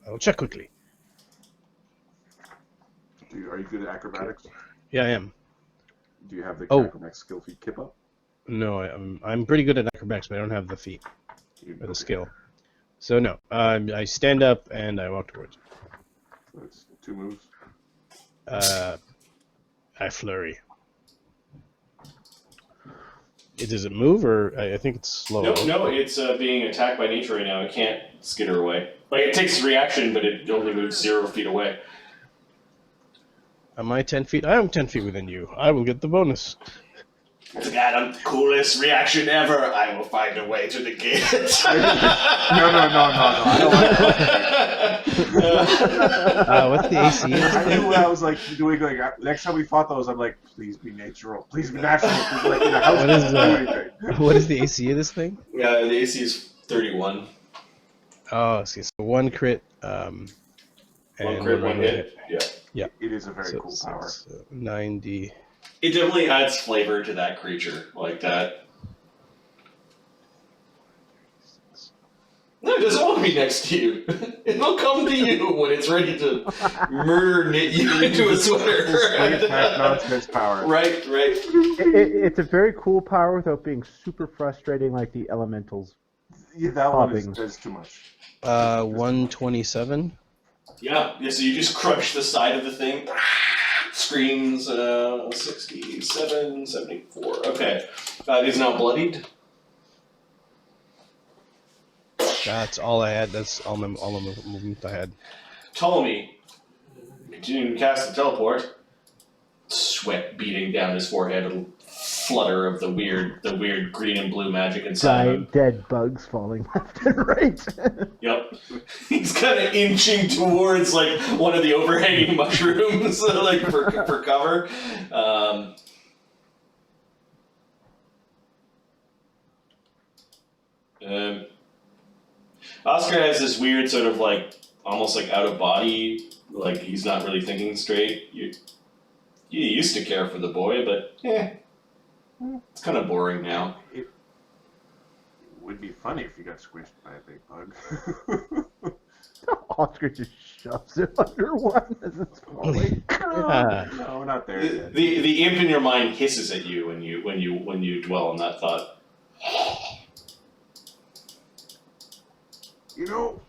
I will check quickly. Are you good at acrobatics? Yeah, I am. Do you have the acrobatics skill feat kip up? No, I'm pretty good at acrobatics, but I don't have the feat or the skill. So no, I stand up and I walk towards. So it's 2 moves. I flurry. Does it move, or I think it's slow? No, it's being attacked by nature right now. It can't skitter away. Like, it takes reaction, but it only moves 0 feet away. Am I 10 feet? I am 10 feet within you. I will get the bonus. God, I'm the coolest reaction ever. I will find a way to negate it. No. I don't like What's the AC? I knew what I was like doing. Like next time we fought those, I'm like, please be natural. Please be natural. Please, like, in a house, what is the AC of this thing? Yeah, the AC is 31. Oh, see, so 1 crit. 1 crit, 1 hit. Yeah. It is a very cool power. 90. It definitely adds flavor to that creature, like that. No, it doesn't want to be next to you. It'll come to you when it's ready to murder knit you into a sweater. Nonsense power. Right. It's a very cool power without being super frustrating like the elementals. Yeah, that one is too much. 127. Yeah, so you just crunch the side of the thing. Screams 67, 74. Okay. It is now bloodied. That's all I had. That's all my movement I had. Ptolemy, continuing to cast the teleport. Sweat beating down his forehead, a flutter of the weird green and blue magic inside him. Dead bugs falling left and right. Yep. He's kind of inching towards like one of the overhanging mushrooms, like for cover. Oscar has this weird sort of like almost like out of body, like he's not really thinking straight. You used to care for the boy, but it's kind of boring now. It would be funny if you got squished by a big bug. Oscar just shoves it under one as it's falling. No, we're not there yet. The imp in your mind hisses at you when you dwell on that thought. You know,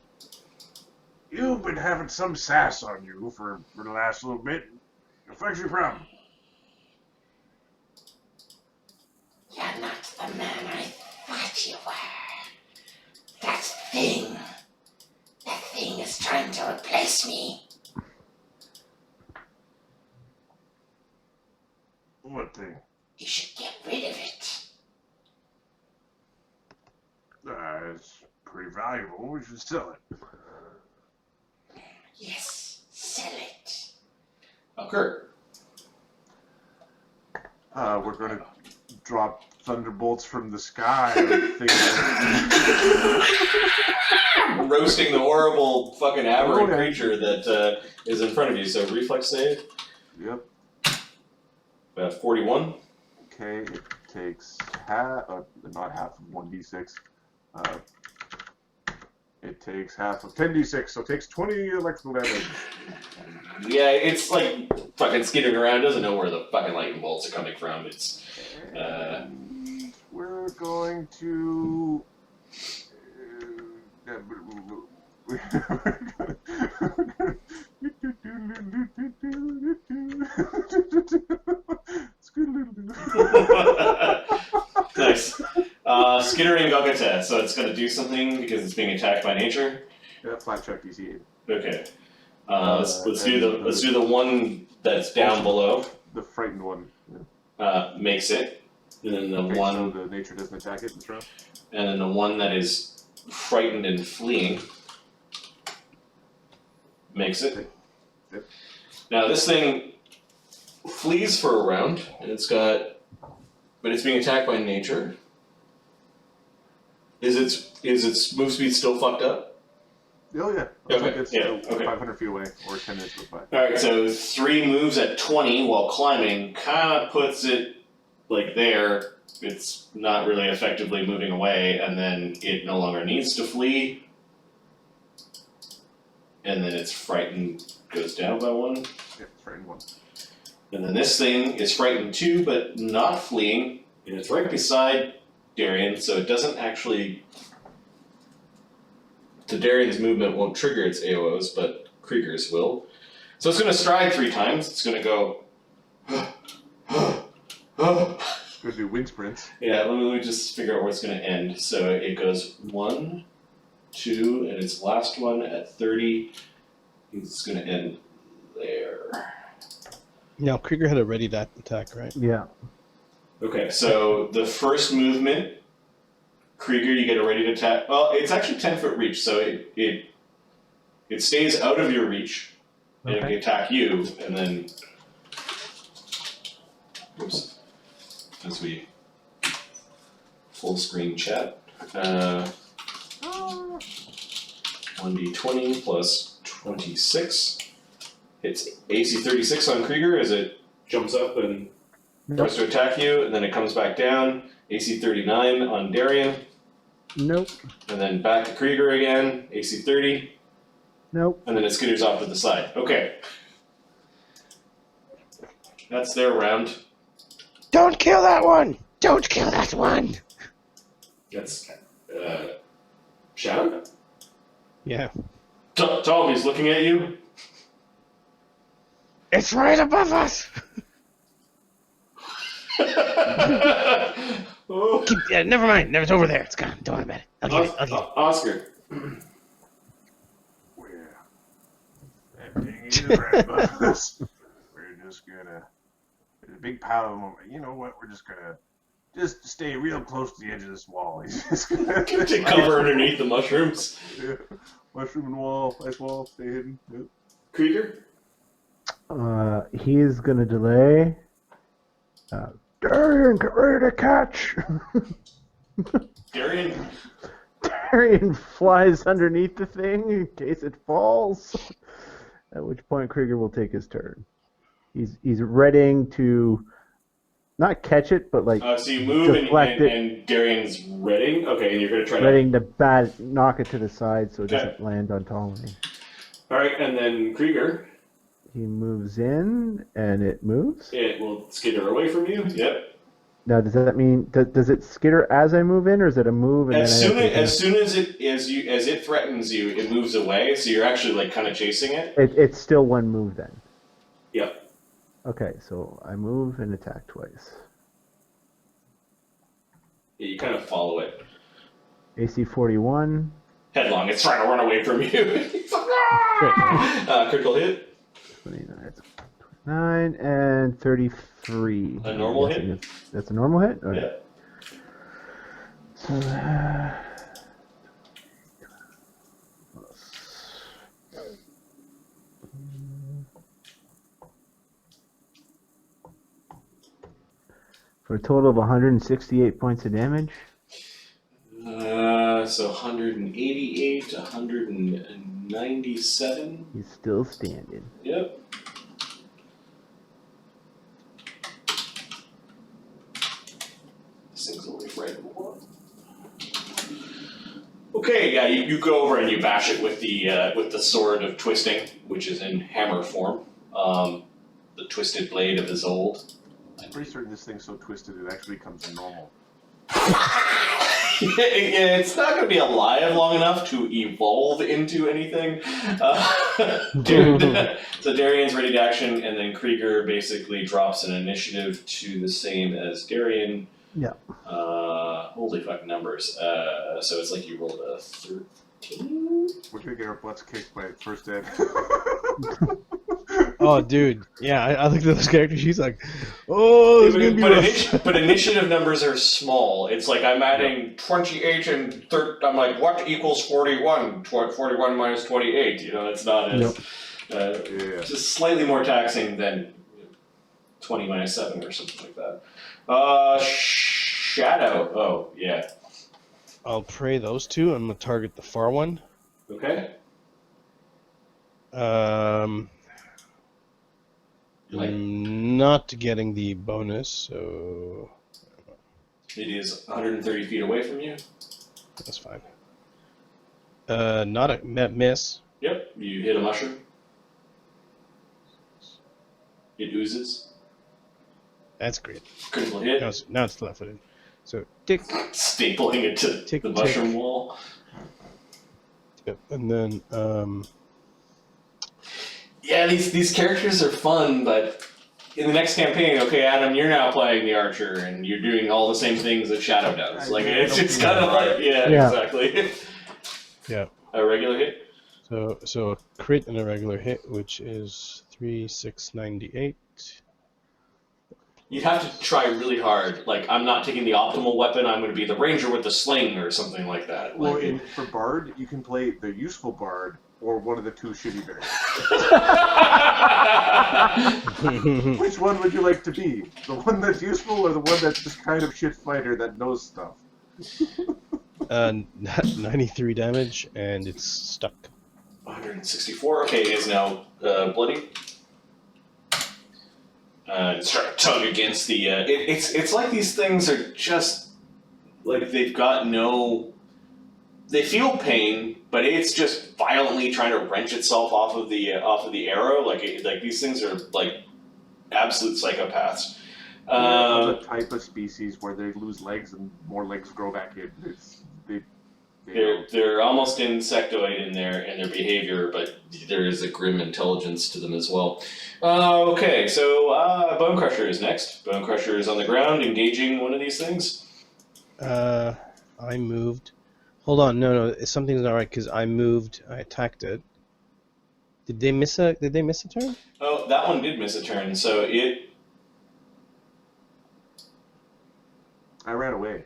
you've been having some sass on you for the last little bit. What's your problem? You're not the man I thought you were. That thing is trying to replace me. What thing? You should get rid of it. It's pretty valuable. We should sell it. Yes, sell it. Kurt. We're going to drop thunderbolts from the sky. Roasting the horrible fucking aberrant creature that is in front of you. So reflex save. Yep. 41. Okay, it takes half, not half of 1d6. It takes half of 10d6, so it takes 20 electrical damage. Yeah, it's like fucking skittering around. Doesn't know where the fucking lightning bolts are coming from. It's. We're going to. Nice. Skittering Gogata, so it's going to do something because it's being attacked by nature. Yeah, flat check DC 8. Okay. Let's do the one that's down below. The frightened one. Makes it, and then the one. So the nature doesn't attack it this round. And then the one that is frightened and fleeing makes it. Yep. Now this thing flees for a round, and but it's being attacked by nature. Is its move speed still fucked up? Oh yeah. It's 500 feet away, or 10 minutes goes by. Alright, so 3 moves at 20 while climbing kind of puts it like there. It's not really effectively moving away, and then it no longer needs to flee. and then its frightened goes down by 1. Yeah, frightened 1. And then this thing is frightened 2, but not fleeing, and it's right beside Darian, so it doesn't actually. The Darian's movement won't trigger its AOs, but Krieger's will. So it's going to stride 3 times. It's going to go. Gonna do wind sprints. Yeah, let me just figure out where it's going to end. So it goes 1, 2, and its last one at 30. It's going to end there. Now, Krieger had a ready attack, right? Yeah. Okay, so the first movement, Krieger, you get a ready to attack. Well, it's actually 10-foot reach, so it stays out of your reach, and it can attack you, and then. Oops. As we full screen chat. 1d20 plus 26. Hits AC 36 on Krieger as it jumps up and tries to attack you, and then it comes back down. AC 39 on Darian. Nope. And then back to Krieger again. AC 30. Nope. And then it skitters off to the side. Okay. That's their round. Don't kill that one! Don't kill that one! That's Shadow? Yeah. Ptolemy's looking at you. It's right above us! Oh. Yeah, never mind. It's over there. It's gone. Don't worry about it. I'll get it. I'll get it. Oscar. Everything is right above us. We're just gonna. There's a big pile of them. You know what? We're just gonna stay real close to the edge of this wall. He's just gonna Take cover underneath the mushrooms. Yeah. Mushroom and wall, ice wall, stay hidden. Yep. Krieger? He's gonna delay. Darian, get ready to catch! Darian? Darian flies underneath the thing in case it falls. At which point Krieger will take his turn. He's readying to not catch it, but like So you move deflect and Darian's readying? Okay, and you're going to try readying to knock it to the side so it Okay. doesn't land on Ptolemy. Alright, and then Krieger. He moves in, and it moves. It will skitter away from you. Yep. Now, does that mean does it skitter as I move in, or is it a move? And As then soon as it threatens you, it moves away. So you're actually like kind of chasing it. it's still one move then. Yep. Okay, so I move and attack twice. Yeah, you kind of follow it AC 41. headlong. It's trying to run away from you. Critical hit. 29 and 33. A normal hit? That's a normal hit? Okay. Yeah. So for a total of 168 points of damage. So 188, 197. He's still standing. Yep. This thing's only frightened 1. Okay, yeah, you go over and you bash it with the sword of twisting, which is in hammer form. The twisted blade of Isolde. I'm pretty certain this thing's so twisted it actually becomes normal. Yeah, it's not going to be alive long enough to evolve into anything. So Darian's ready to action, and then Krieger basically drops an initiative to the same as Darian. Yeah. Holy fuck numbers. So it's like you rolled a 13? We're gonna get our butts kicked by first ed. Oh, dude. Yeah, I looked at those characters. She's like, oh, it's gonna be rough. But initiative numbers are small. It's like I'm adding 28 and I'm like, what equals 41? 41 minus 28. You know, it's not as Yeah. just slightly more taxing than 20 minus 7 or something like that. Shadow. Oh, yeah. I'll pray those two. I'm gonna target the far one. Okay. I'm not getting the bonus, so It is 130 feet away from you. that's fine. Not a miss. Yep, you hit a mushroom. It oozes. That's great. Critical hit. Now it's left-footed. So tick, Stapling it to tick, the mushroom tick. wall. Yep. And then Yeah, these characters are fun, but in the next campaign, okay, Adam, you're now playing the archer, and you're doing all the same things that Shadow does. Like it's kind of like Yeah. exactly. yeah. A regular hit. So a crit and a regular hit, which is 3, 6, 98. You'd have to try really hard. Like, I'm not taking the optimal weapon. I'm going to be the ranger with the sling or something like that. Well, Like, for Bard, you can play the useful Bard or one of the two shitty bears. Which one would you like to be? The one that's useful or the one that's just kind of shit fighter that knows stuff? 93 damage, and it's stuck. 164. Okay, it is now bloody. It's trying to tug against the. It's like these things are just like they've got no. They feel pain, but it's just violently trying to wrench itself off of the arrow. Like these things are like absolute psychopaths. The type of species where they lose legs and more legs grow back in. They're almost insectoid in their behavior, but there is a grim intelligence to them as well. Okay, so Bone Crusher is next. Bone Crusher is on the ground, engaging one of these things. I moved. Hold on, no, something's not right because I moved. I attacked it. Did they miss a turn? Oh, that one did miss a turn. So it. I ran away.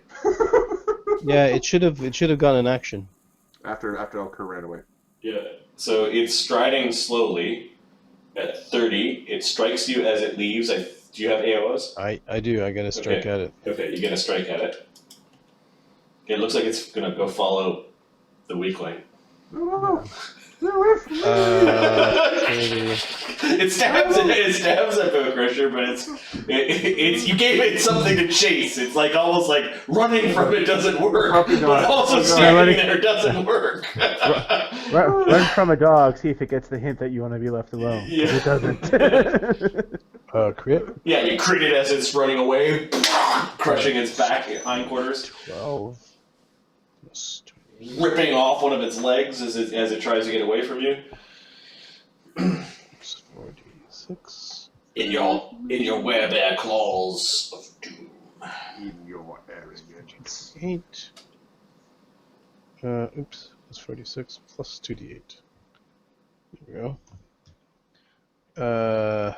Yeah, it should have gotten an action. After Elker ran away. Yeah. So it's striding slowly at 30. It strikes you as it leaves. Do you have AOs? I do. I gotta strike at it. Okay, you're gonna strike at it. It looks like it's gonna go follow the weakling. No. It stabs at Bone Crusher, but it's you gave it something to chase. It's like almost like running from it doesn't work, but also standing there doesn't work. Run from a dog, see if it gets the hint that you want to be left alone. Yeah. It doesn't. Crit. Yeah, you crit it as it's running away, crushing its back hindquarters, 12. Plus 20. ripping off one of its legs as it tries to get away from you. 46. In your werebear claws of doom. In your arrogance. 8. Oops. That's 46 plus 2d8. There we go.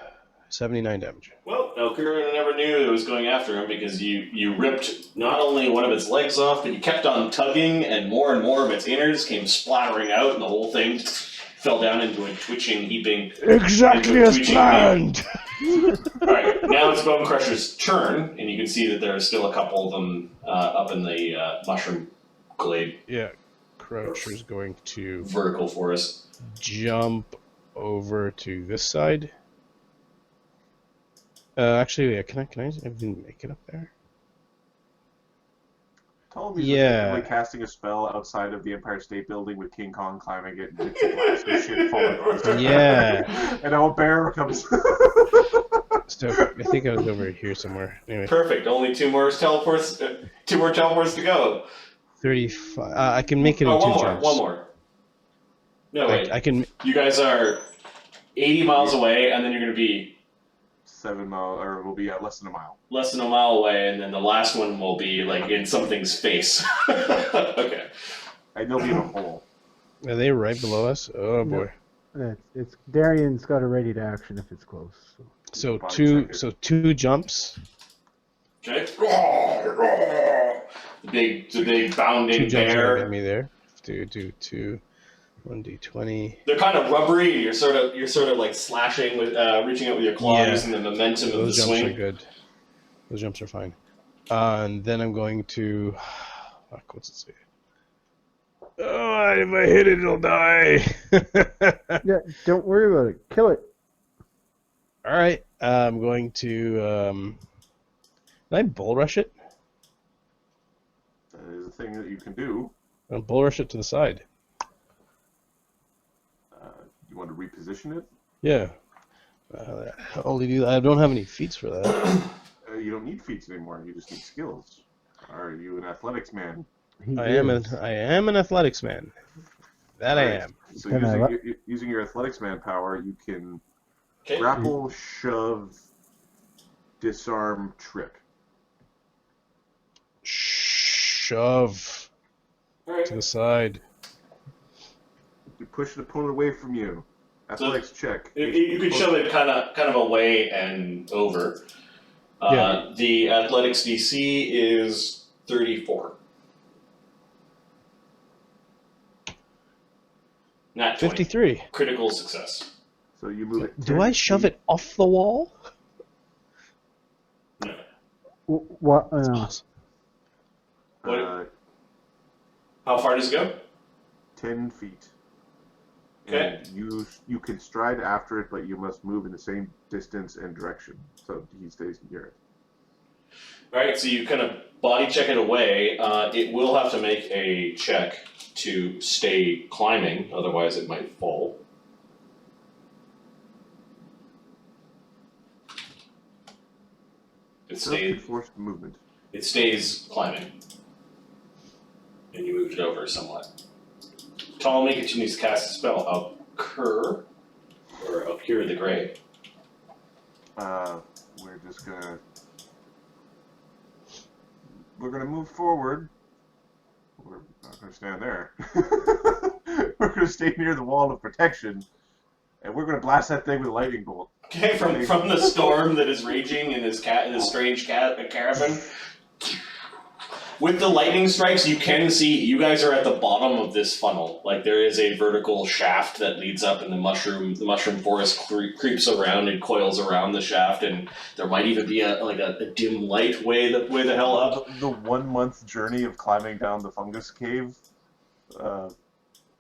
79 damage. Well, Elkira never knew it was going after him because you ripped not only one of its legs off, but you kept on tugging, and more of its innards came splattering out, and the whole thing fell down into a twitching, heaping. Exactly as planned! Alright, now it's Bone Crusher's turn, and you can see that there are still a couple of them up in the mushroom glade. Yeah. Croucher's going to Vertical forest. jump over to this side. Actually, yeah, can I even make it up there? Ptolemy Yeah. was casting a spell outside of the Empire State Building with King Kong climbing it and bits of glass and shit falling across it. Yeah. And now a bear comes. So I think I was over here somewhere. Anyway, Perfect. Only two more teleports to go. 35. I can make it in Oh, two one more. jumps. One more. No, wait. I can. You guys are 80 miles away, and then you're going to be 7 miles, or will be less than a mile. less than a mile away, and then the last one will be like in something's face. Okay. And they'll be in a hole. Are they right below us? Oh boy. It's Darian's got a ready to action if it's close. So Body two. check it. So 2 jumps. Okay. The big 2 bounding jumps are gonna bear. get me there. Do 2. 1d20. They're kind of rubbery. You're sort of like slashing with, reaching out with your claw, Yeah. using the momentum of the Those jumps are swing. good. Those jumps are fine. And then I'm going to. Fuck, what's it say? Oh, if I hit it, it'll die. Yeah, don't worry about it. Kill it. All right. I'm going to. Can I bull rush it? That is a thing that you can do. I'll bull rush it to the side. You want to reposition it? Yeah. I only do. I don't have any feats for that. You don't need feats anymore. You just need skills. Are you an athletics man? I am an athletics man. That I Alright, am. So Can I using your athletics man power, you can Okay. grapple, shove, disarm, trip. Shove Alright. to the side. You push an opponent away from you. Athletics check. You could shove it kind of away and over. Yeah. The athletics DC is 34. Not 20. 53. Critical success. So you move it. Do 10 I shove feet. it off the wall? No. What? That's awesome. How far does it go? 10 feet. Okay. And you can stride after it, but you must move in the same distance and direction. So he stays near it. Alright, so you kind of body check it away. It will have to make a check to stay climbing, otherwise it might fall. Forced movement. It stays climbing. And you moved it over somewhat. Ptolemy continues to cast a spell, Occur, or Occur the Grey. We're gonna move forward. We're not gonna stand there. We're gonna stay near the wall of protection, and we're gonna blast that thing with a lightning bolt. Okay, from the storm that is raging in this strange caravan. With the lightning strikes, you can see you guys are at the bottom of this funnel. Like there is a vertical shaft that leads up, and the mushroom forest creeps around and coils around the shaft, and there might even be a dim light way the hell up. The 1 month journey of climbing down the fungus cave,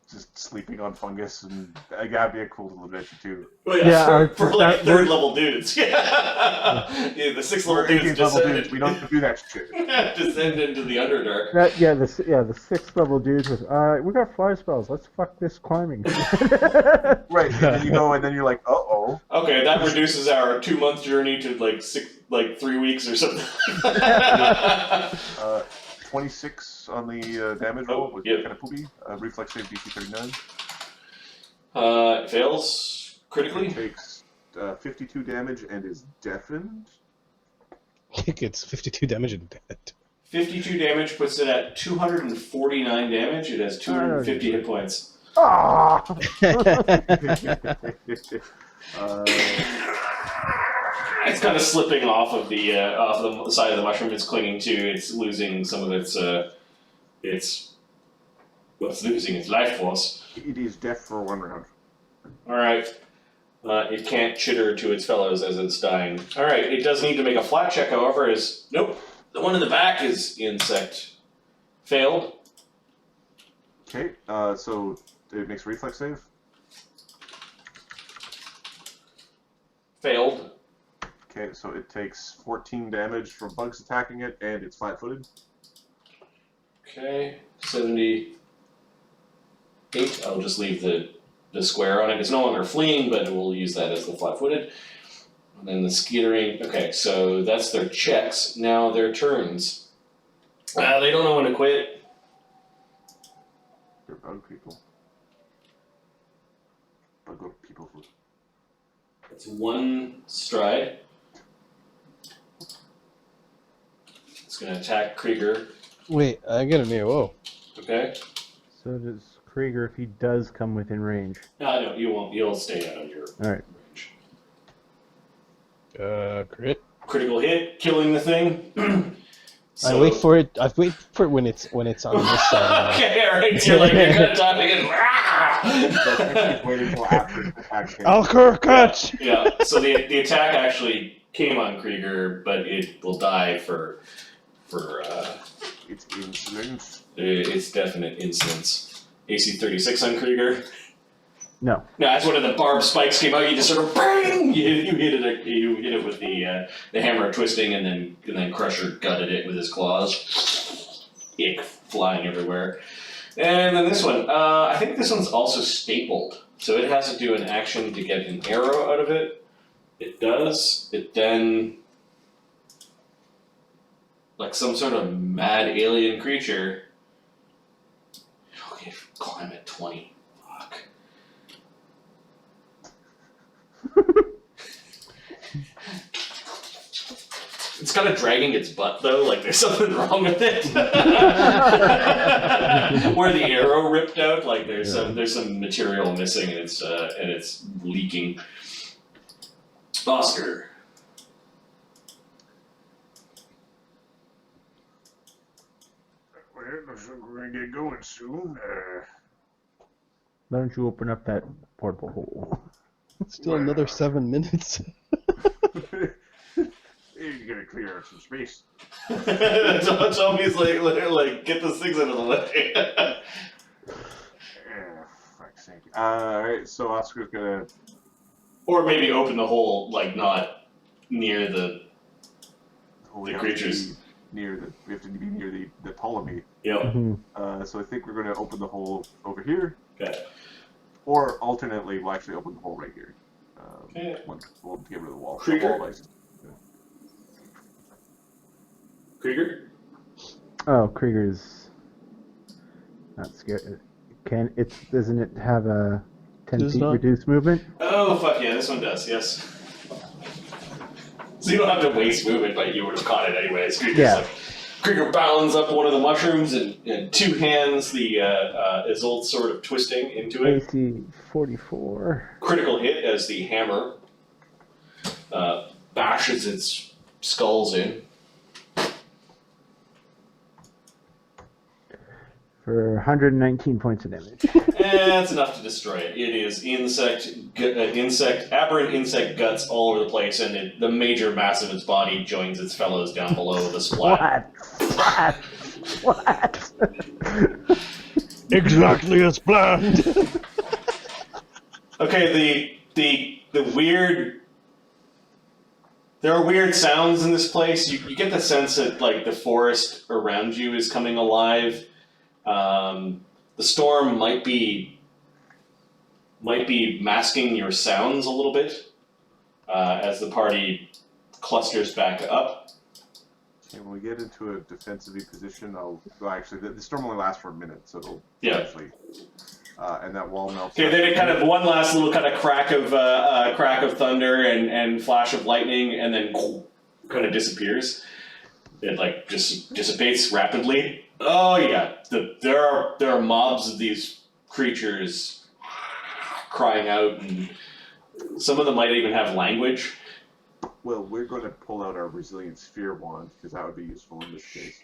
just sleeping on fungus, and that'd be a cool little adventure too. Oh yeah, for like third level dudes. Yeah, the 6th level dudes descend. We don't do that shit. Descend into the Underdark. The 6th level dudes with we got fly spells. Let's fuck this climbing. Right, and then you go, and then you're like, uh-oh. Okay, that reduces our 2 month journey to like 3 weeks or something. 26 on the damage roll with kind of poopy. Reflex save DC 39. It fails critically. It takes 52 damage and is deafened. It gets 52 damage and dead. 52 damage puts it at 249 damage. It has 250 hit points. Ah! It's kind of slipping off of the side of the mushroom it's clinging to. It's losing some of its losing its life force. It is deaf for 1 round. Alright. It can't chitter to its fellows as it's dying. Alright, it does need to make a flat check, however, nope. The one in the back is insect. Failed. Okay, so it makes a reflex save. Failed. Okay, so it takes 14 damage from bugs attacking it, and it's flat-footed. Okay, 78. I'll just leave the square on it. It's no longer fleeing, but we'll use that as the flat-footed. And then the skittering. Okay, so that's their checks. Now their turns. They don't know when to quit. They're bug people. Bug people. It's 1 stride. It's going to attack Krieger. Wait, I get a new. Whoa. Okay. So does Krieger if he does come within range. No, you won't. You'll stay out of your Alright. range. Crit. Critical hit, killing the thing. I wait for it. I wait for it when it's on this side. Okay, alright. You're like, you're kind of diving in. Waiting until after the attack. Alcor, cut! Yeah, so the attack actually came on Krieger, but it will die for It's insolence. its definite insolence. AC 36 on Krieger. No. No, that's one of the barbed spikes came out. You just sort of bang. You hit it with the hammer twisting, and then Crusher gutted it with his claws. Ick flying everywhere. And then this one. I think this one's also stapled. So it has to do an action to get an arrow out of it. It does. It then, like some sort of mad alien creature. Okay, climb at 20. Fuck. It's kind of dragging its butt though, like there's something wrong with it. Where the arrow ripped out, like there's some material missing and it's leaking. Oscar. Well, looks like we're gonna get going soon. Why don't you open up that portal hole? Still another 7 minutes. You gotta clear out some space. Tommy's like, get those things out of the way. Fuck's sake. Alright, so Oscar's gonna... Or maybe open the hole, like not near the creatures. We have to be near the Ptolemy. Yep. So I think we're gonna open the hole over here. Okay. Or alternately, we'll actually open the hole right here. Okay. We'll get rid of the wall. Krieger? The wall license. Krieger? Oh, Krieger's not scared. Doesn't it have a 10 Does feet not. reduced movement? Oh, fuck yeah, this one does, yes. So you don't have to waste movement, but you would have caught it anyways. Krieger bounds up one of the mushrooms and two hands the Isolde sword of twisting into it. AC 44. Critical hit as the hammer bashes its skulls in. For 119 points of damage. That's enough to destroy it. It is aberrant insect guts all over the place, and the major mass of its body joins its fellows down below the splat. What? Exactly as planned. Okay, the weird. There are weird sounds in this place. You get the sense that like the forest around you is coming alive. The storm might be masking your sounds a little bit as the party clusters back up. And when we get into a defensively position, the storm only lasts for a minute, so it'll actually, and that wall melts. Okay, then it kind of one last little kind of crack of thunder and flash of lightning, and then kind of disappears. It like just dissipates rapidly. Oh yeah, there are mobs of these creatures crying out, and some of them might even have language. Well, we're going to pull out our resilient sphere wand because that would be useful in this case,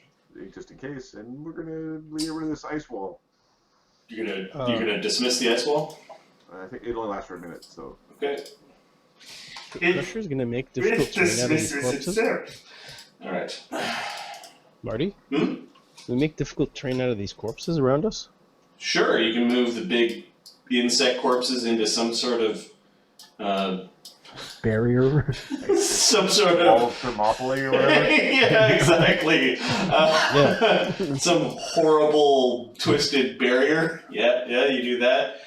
just in case, and we're going to get rid of this ice wall. You're gonna dismiss the ice wall? I think it'll only last for a minute, so. Okay. Pressure's gonna make difficult terrain out of these corpses. Alright. Marty? Can we make difficult terrain out of these corpses around us? Sure, you can move the big insect corpses into some sort of Barrier. some sort Wall of of Thermopylae or whatever. yeah, exactly. Some horrible twisted barrier. Yeah, you do that.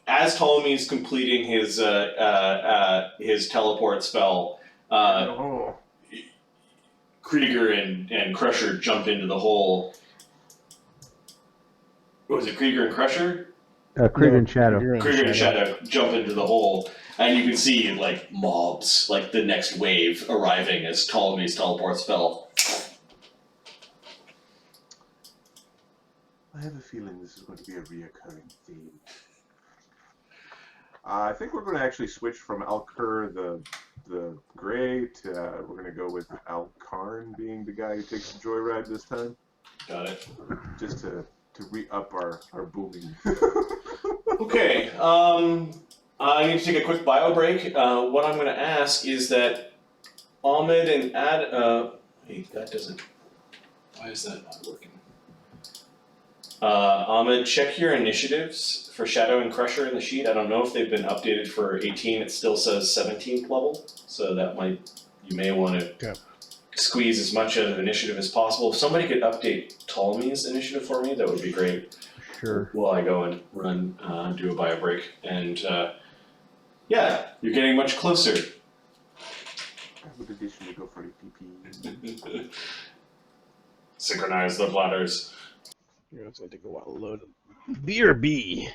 As Ptolemy's completing his teleport spell, Krieger and Crusher jump into the hole. What was it, Krieger and Crusher? Krieger and Shadow. Krieger and Shadow jump into the hole, and you can see like mobs, like the next wave arriving as Ptolemy's teleport spell. I have a feeling this is going to be a reoccurring theme. I think we're going to actually switch from Alkur the Grey to we're going to go with Alkarn being the guy who takes the joyride this time. Got it. Just to re-up our booming. Okay, I need to take a quick bio break. What I'm going to ask is that Ahmed and hey, that doesn't. Why is that not working? Ahmed, check your initiatives for Shadow and Crusher in the sheet. I don't know if they've been updated for 18. It still says 17th level, so you may want to squeeze as much of initiative as possible. If somebody could update Ptolemy's initiative for me, that would be great. Sure. while I go and run, do a bio break, and yeah, you're getting much closer. I would additionally go for the PP. Synchronize the bladders. Yeah, it's gonna take a while to load. BRB.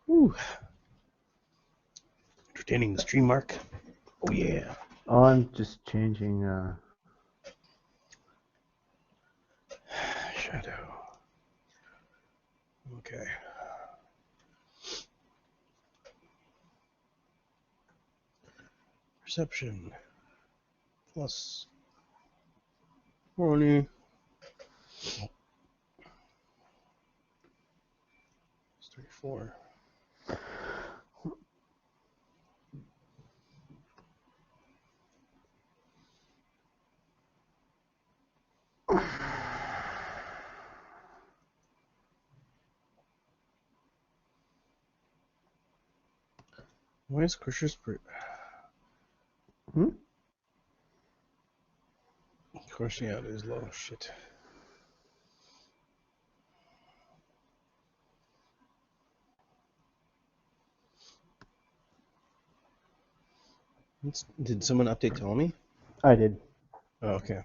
Ooh. Entertaining the stream, Mark. Oh yeah. Oh, I'm just changing. Shadow. Okay. Perception. Plus 20. It's 34. Why is Crusher's Crushing out is low. Shit. Did someone update Ptolemy? I did. Oh, okay.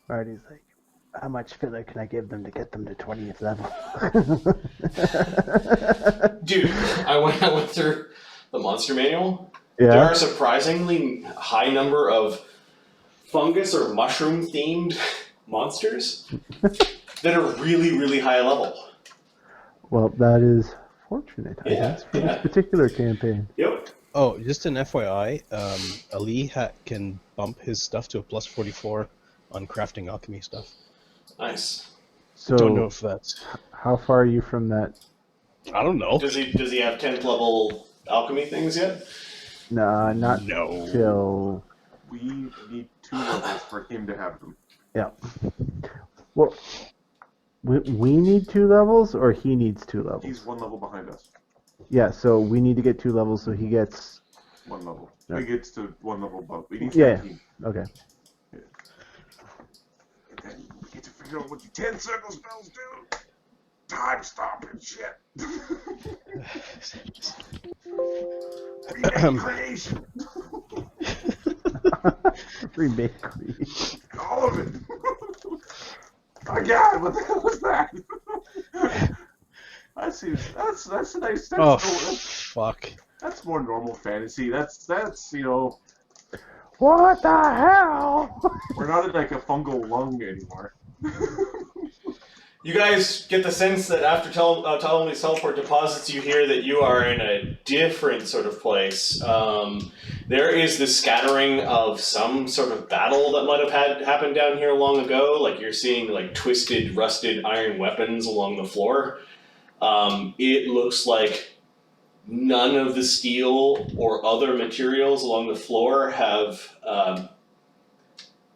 Marty's like, how much filler can I give them to get them to 20th level? Dude, I went through the monster manual. Yeah. There are a surprisingly high number of fungus or mushroom themed monsters that are really, really high level. Well, that is fortunate Yeah, items for yeah. this particular campaign. Yep. Oh, just an FYI, Ali can bump his stuff to a plus 44 on crafting alchemy stuff. Nice. Don't know So, if that's... how far are you from that? I don't know. Does he have 10th level alchemy things yet? No, not No. till. We need 2 levels for him to have them. Yeah. Well, we need 2 levels, or he needs 2 levels. He's 1 level behind us. Yeah, so we need to get 2 levels, so he gets. 1 level. Yeah. He gets to 1 level above. We need Yeah. 17. Okay. And then we get to figure out what the 10 circle spells do. Time stopping shit. Remake creation. Remake creation. All of it. My God, what the hell was that? That's a nice. Fuck. That's more normal fantasy. That's you know. What the hell? We're not in like a fungal lung anymore. You guys get the sense that after Ptolemy's teleport deposits you here that you are in a different sort of place. There is the scattering of some sort of battle that might have happened down here long ago. Like you're seeing like twisted, rusted iron weapons along the floor. It looks like none of the steel or other materials along the floor have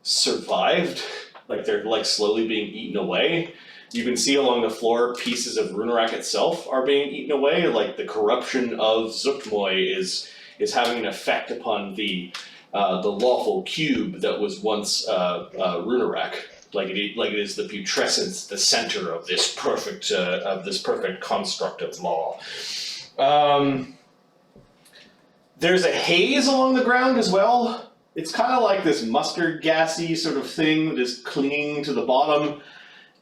survived. Like they're like slowly being eaten away. You can see along the floor pieces of Runerach itself are being eaten away. Like the corruption of Zuggtmoy is having an effect upon the lawful cube that was once Runerach. Like it is the putrescence, the center of this perfect construct of law. There's a haze along the ground as well. It's kind of like this mustard gassy sort of thing that is clinging to the bottom.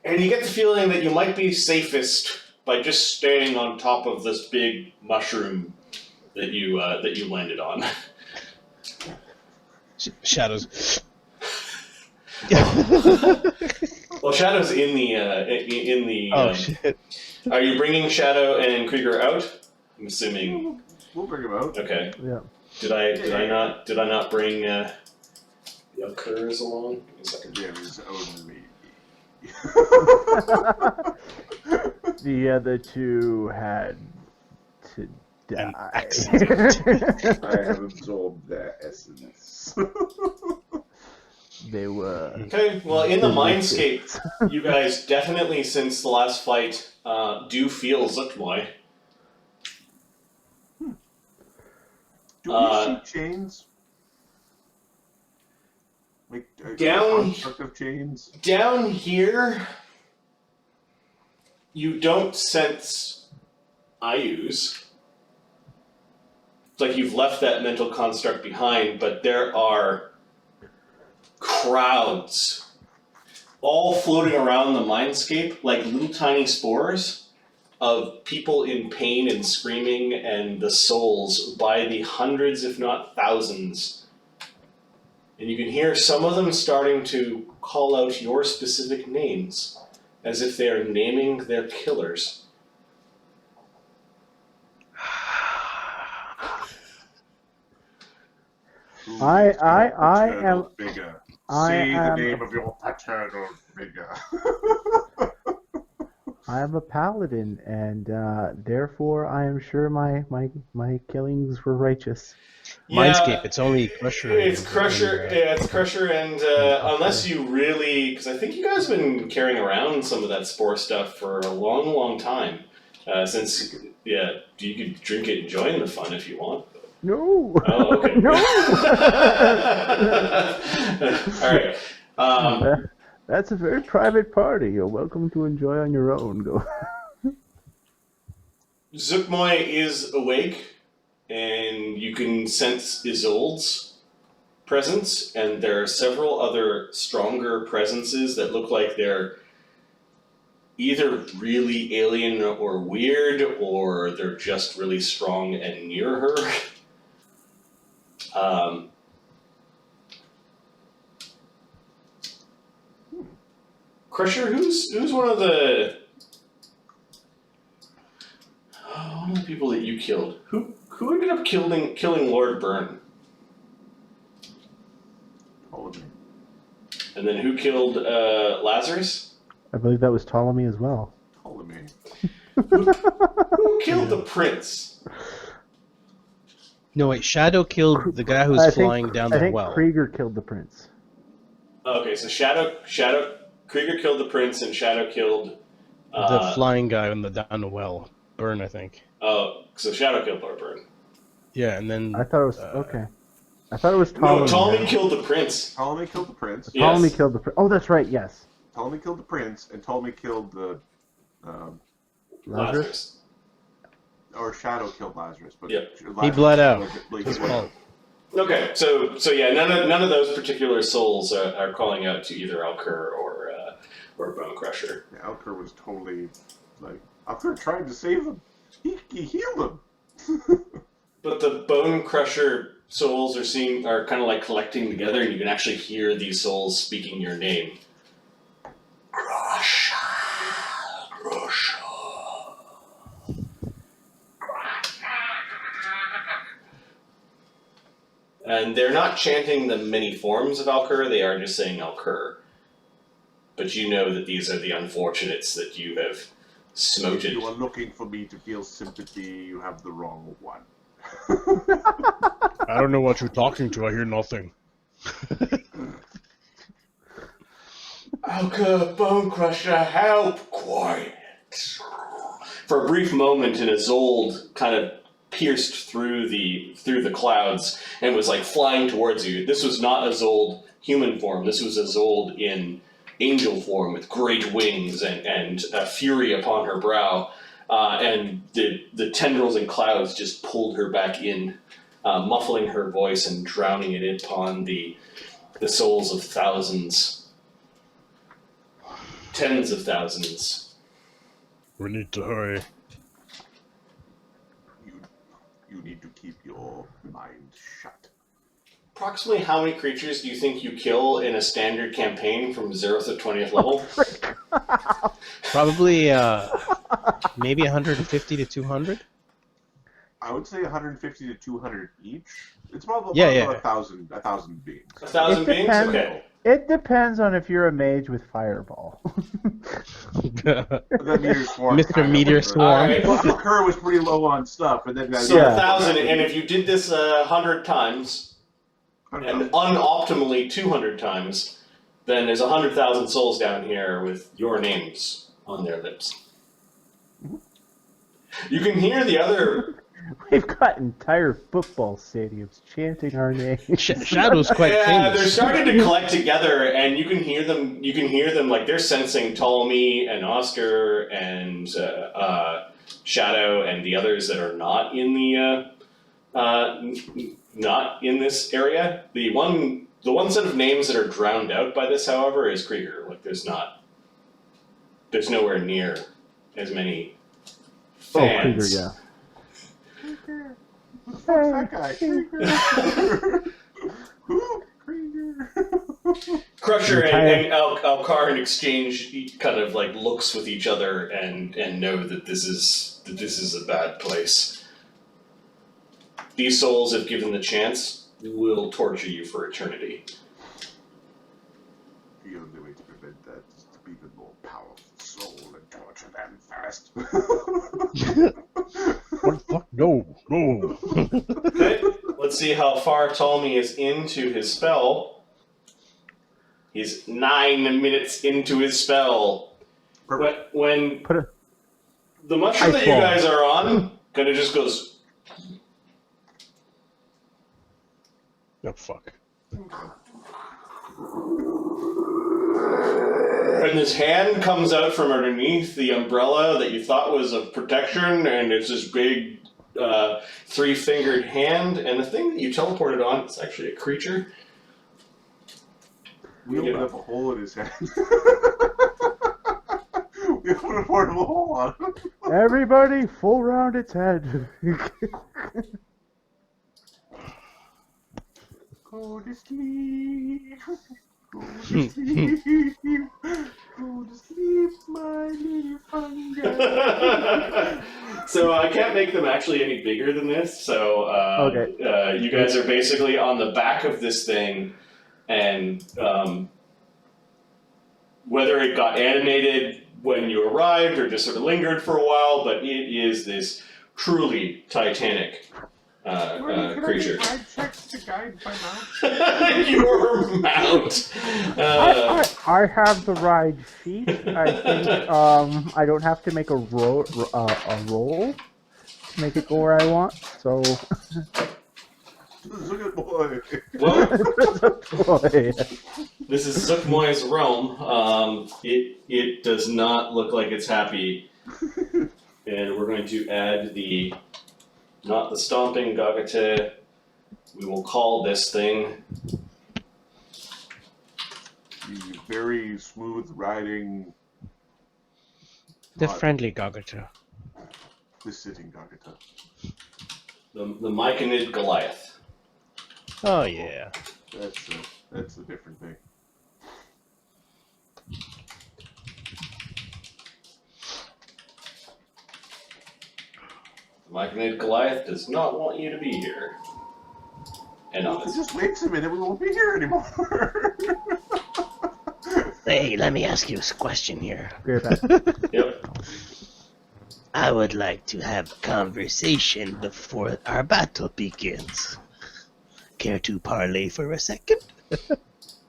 And you get the feeling that you might be safest by just staying on top of this big mushroom that you landed on. Shadows. Well, Shadow's in the. Oh shit! Are you bringing Shadow and Krieger out? I'm assuming. We'll bring him out. Okay. Yeah. Did I not bring the Curs along? Give me a second. There's only me. The other 2 had to An die. accident. I have absorbed their essence. They were. Okay, well, in the mindscape, you guys definitely, since the last fight, do feel Zuggtmoy. Do we see chains? Like Down- construct of chains? Down here, you don't sense IUs. It's like you've left that mental construct behind, but there are crowds all floating around the mindscape like little tiny spores of people in pain and screaming, and the souls by the hundreds, if not thousands. And you can hear some of them starting to call out your specific names, as if they are naming their killers. I am. Bigger. I Say am- the name of your paternal figure. I am a paladin, and therefore I am sure my killings were righteous. Mindscape. It's only Crusher. It's Crusher. Yeah, it's Crusher, and unless you really, because I think you guys have been carrying around some of that spore stuff for a long, long time. Since you could drink it and join the fun if you want. No. Oh, okay. No. All right. That's a very private party. You're welcome to enjoy on your own. Go. Zuggtmoy is awake, and you can sense Isolde's presence, and there are several other stronger presences that look like they're either really alien or weird, or they're just really strong and near her. Crusher, who's one of the... Oh, you killed? Who ended up killing Lord Byrne? Ptolemy. And then who killed Lazarus? I believe that was Ptolemy as well. Ptolemy. Who killed the prince? No, wait. Shadow killed the guy who was flying down the well. Krieger killed the prince. Okay, so Krieger killed the prince, and Shadow killed The flying guy down the well. Burn, I think. Oh, so Shadow killed Lord Byrne. Yeah, and then... I thought it was... okay. I thought it was Ptolemy. No, Ptolemy killed the prince. Ptolemy killed the prince. Yes. Ptolemy killed the prince. Oh, that's right, yes. Ptolemy killed the prince, and Ptolemy killed the... Lazarus. Or Shadow killed Lazarus, but Yep. Lazarus He bled out. Like, His fault. Okay, so yeah, none of those particular souls are calling out to either Alcur or Bone Crusher. Yeah, Alcur was totally like Alcur tried to save him. He healed him. But the Bone Crusher souls are kind of like collecting together, and you can actually hear these souls speaking your name. Crusher, Crusher. And they're not chanting the many forms of Alcur, they are just saying Alcur. But you know that these are the unfortunates that you have smoted. If you are looking for me to feel sympathy, you have the wrong one. I don't know what you're talking to. I hear nothing. Alcur, Bone Crusher, help! Quiet. For a brief moment, an Isolde kind of pierced through the clouds and was like flying towards you. This was not Isolde human form. This was Isolde in angel form with great wings and fury upon her brow. And the tendrils and clouds just pulled her back in, muffling her voice and drowning it upon the souls of thousands, tens of thousands. We need to hurry. You need to keep your mind shut. Approximately how many creatures do you think you kill in a standard campaign from 0th to 20th level? Probably, maybe 150 to 200? I would say 150 to 200 each. It's probably Yeah, about 1,000 beings. 1,000 beings? depends. Okay. It depends on if you're a mage with fireball. But that meteor swarm. Mr. Meteor Swarm. Alright. Well, Alcur was pretty low on stuff, and then So Yeah. 1,000, and if you did this 100 times, and unoptimally 200 times, then there's 100,000 souls down here with your names on their lips. You can hear the other... We've got entire football stadiums chanting our names. Shadow's quite Yeah, famous. they're starting to collect together, and you can hear them. You can hear them like they're sensing Ptolemy and Oscar and Shadow and the others that are not in the not in this area. The one set of names that are drowned out by this, however, is Krieger. Like there's nowhere near as many fans. Oh, Krieger, yeah. Who the fuck's that guy? Krieger. Who? Krieger. Crusher and Alcar in exchange kind of like looks with each other and know that this is a bad place. These souls, if given the chance, will torture you for eternity. The only way to prevent that is to be the more powerful soul and torture them first. What the fuck? No. Okay, let's see how far Ptolemy is into his spell. He's 9 minutes into his spell. When Put a the mushroom that you Ice ball. guys are on kind of just goes. Oh, fuck. And this hand comes out from underneath the umbrella that you thought was a protection, and it's this big 3-fingered hand, and the thing that you teleported on is actually a creature. We opened up a hole in his head. We opened a portable hole on him. Everybody, full round its head. Go to sleep. Go to sleep. Go to sleep, my little fungal. So I can't make them actually any bigger than this. So Okay. you guys are basically on the back of this thing, and whether it got animated when you arrived or just sort of lingered for a while, but it is this truly titanic creature. Can I get ride checks to guide my mount? Your mount. I have the ride sheet. I think I don't have to make a roll to make it go where I want. So Zuggtmoy. Well, boy. this is Zuggtmoy's realm. It does not look like it's happy, and we're going to add not the stomping Gagate. We will call this thing The very smooth riding. The friendly Gogata. The sitting Gagata. the myconid Goliath. Oh yeah. That's a different thing. The myconid Goliath does not want you to be here. And If it just waits a minute, we won't be here anymore. Hey, let me ask you a question here. Great back. Yep. I would like to have a conversation before our battle begins. Care to parley for a second?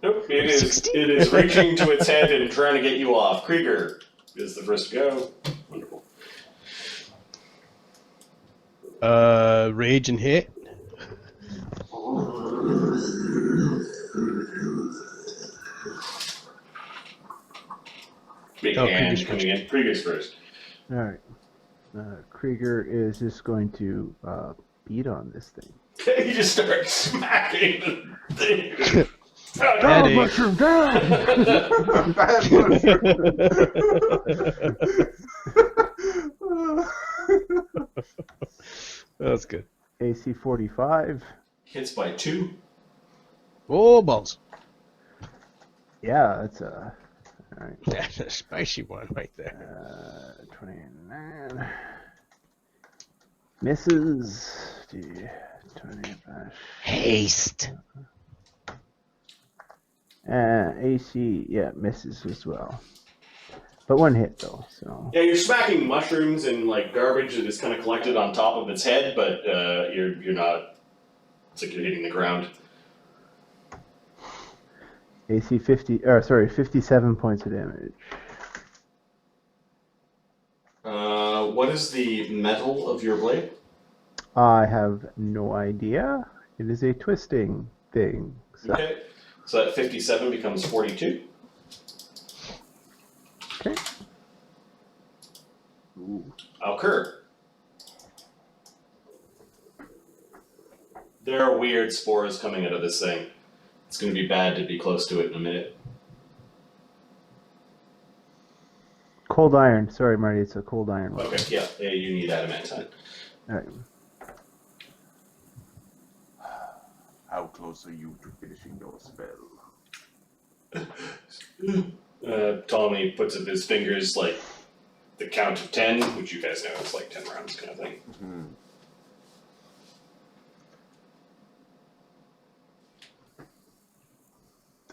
Nope. It is reaching to its head and trying to get you off. Krieger is the first to go. Wonderful. Rage and hit. Big Oh, hand Krieger's coming in. Krieger's first. All right. Krieger is just going to beat on this thing. You just start smacking the thing. Headache. mushroom down! Bad That's good. AC 45. Hits by 2. Oh balls. Yeah, that's a. All right. That's a spicy one right there. 29. Misses. 25. Haste. AC, yeah, misses as well. But one hit though, so. Yeah, you're smacking mushrooms and like garbage that is kind of collected on top of its head, but you're not. It's like you're hitting the ground. AC 50, or sorry, 57 points of damage. What is the metal of your blade? I have no idea. It is a twisting thing. So. Okay, so that 57 becomes 42. Okay. Ooh. Alcur. There are weird spores coming out of this thing. It's going to be bad to be close to it in a minute. Cold iron. Sorry, Marty, it's a cold iron weapon. Okay, yeah, you need adamantine. Alright. How close are you to finishing your spell? Ptolemy puts up his fingers like the count of 10, which you guys know is like 10 rounds kind of thing. Mm-hmm.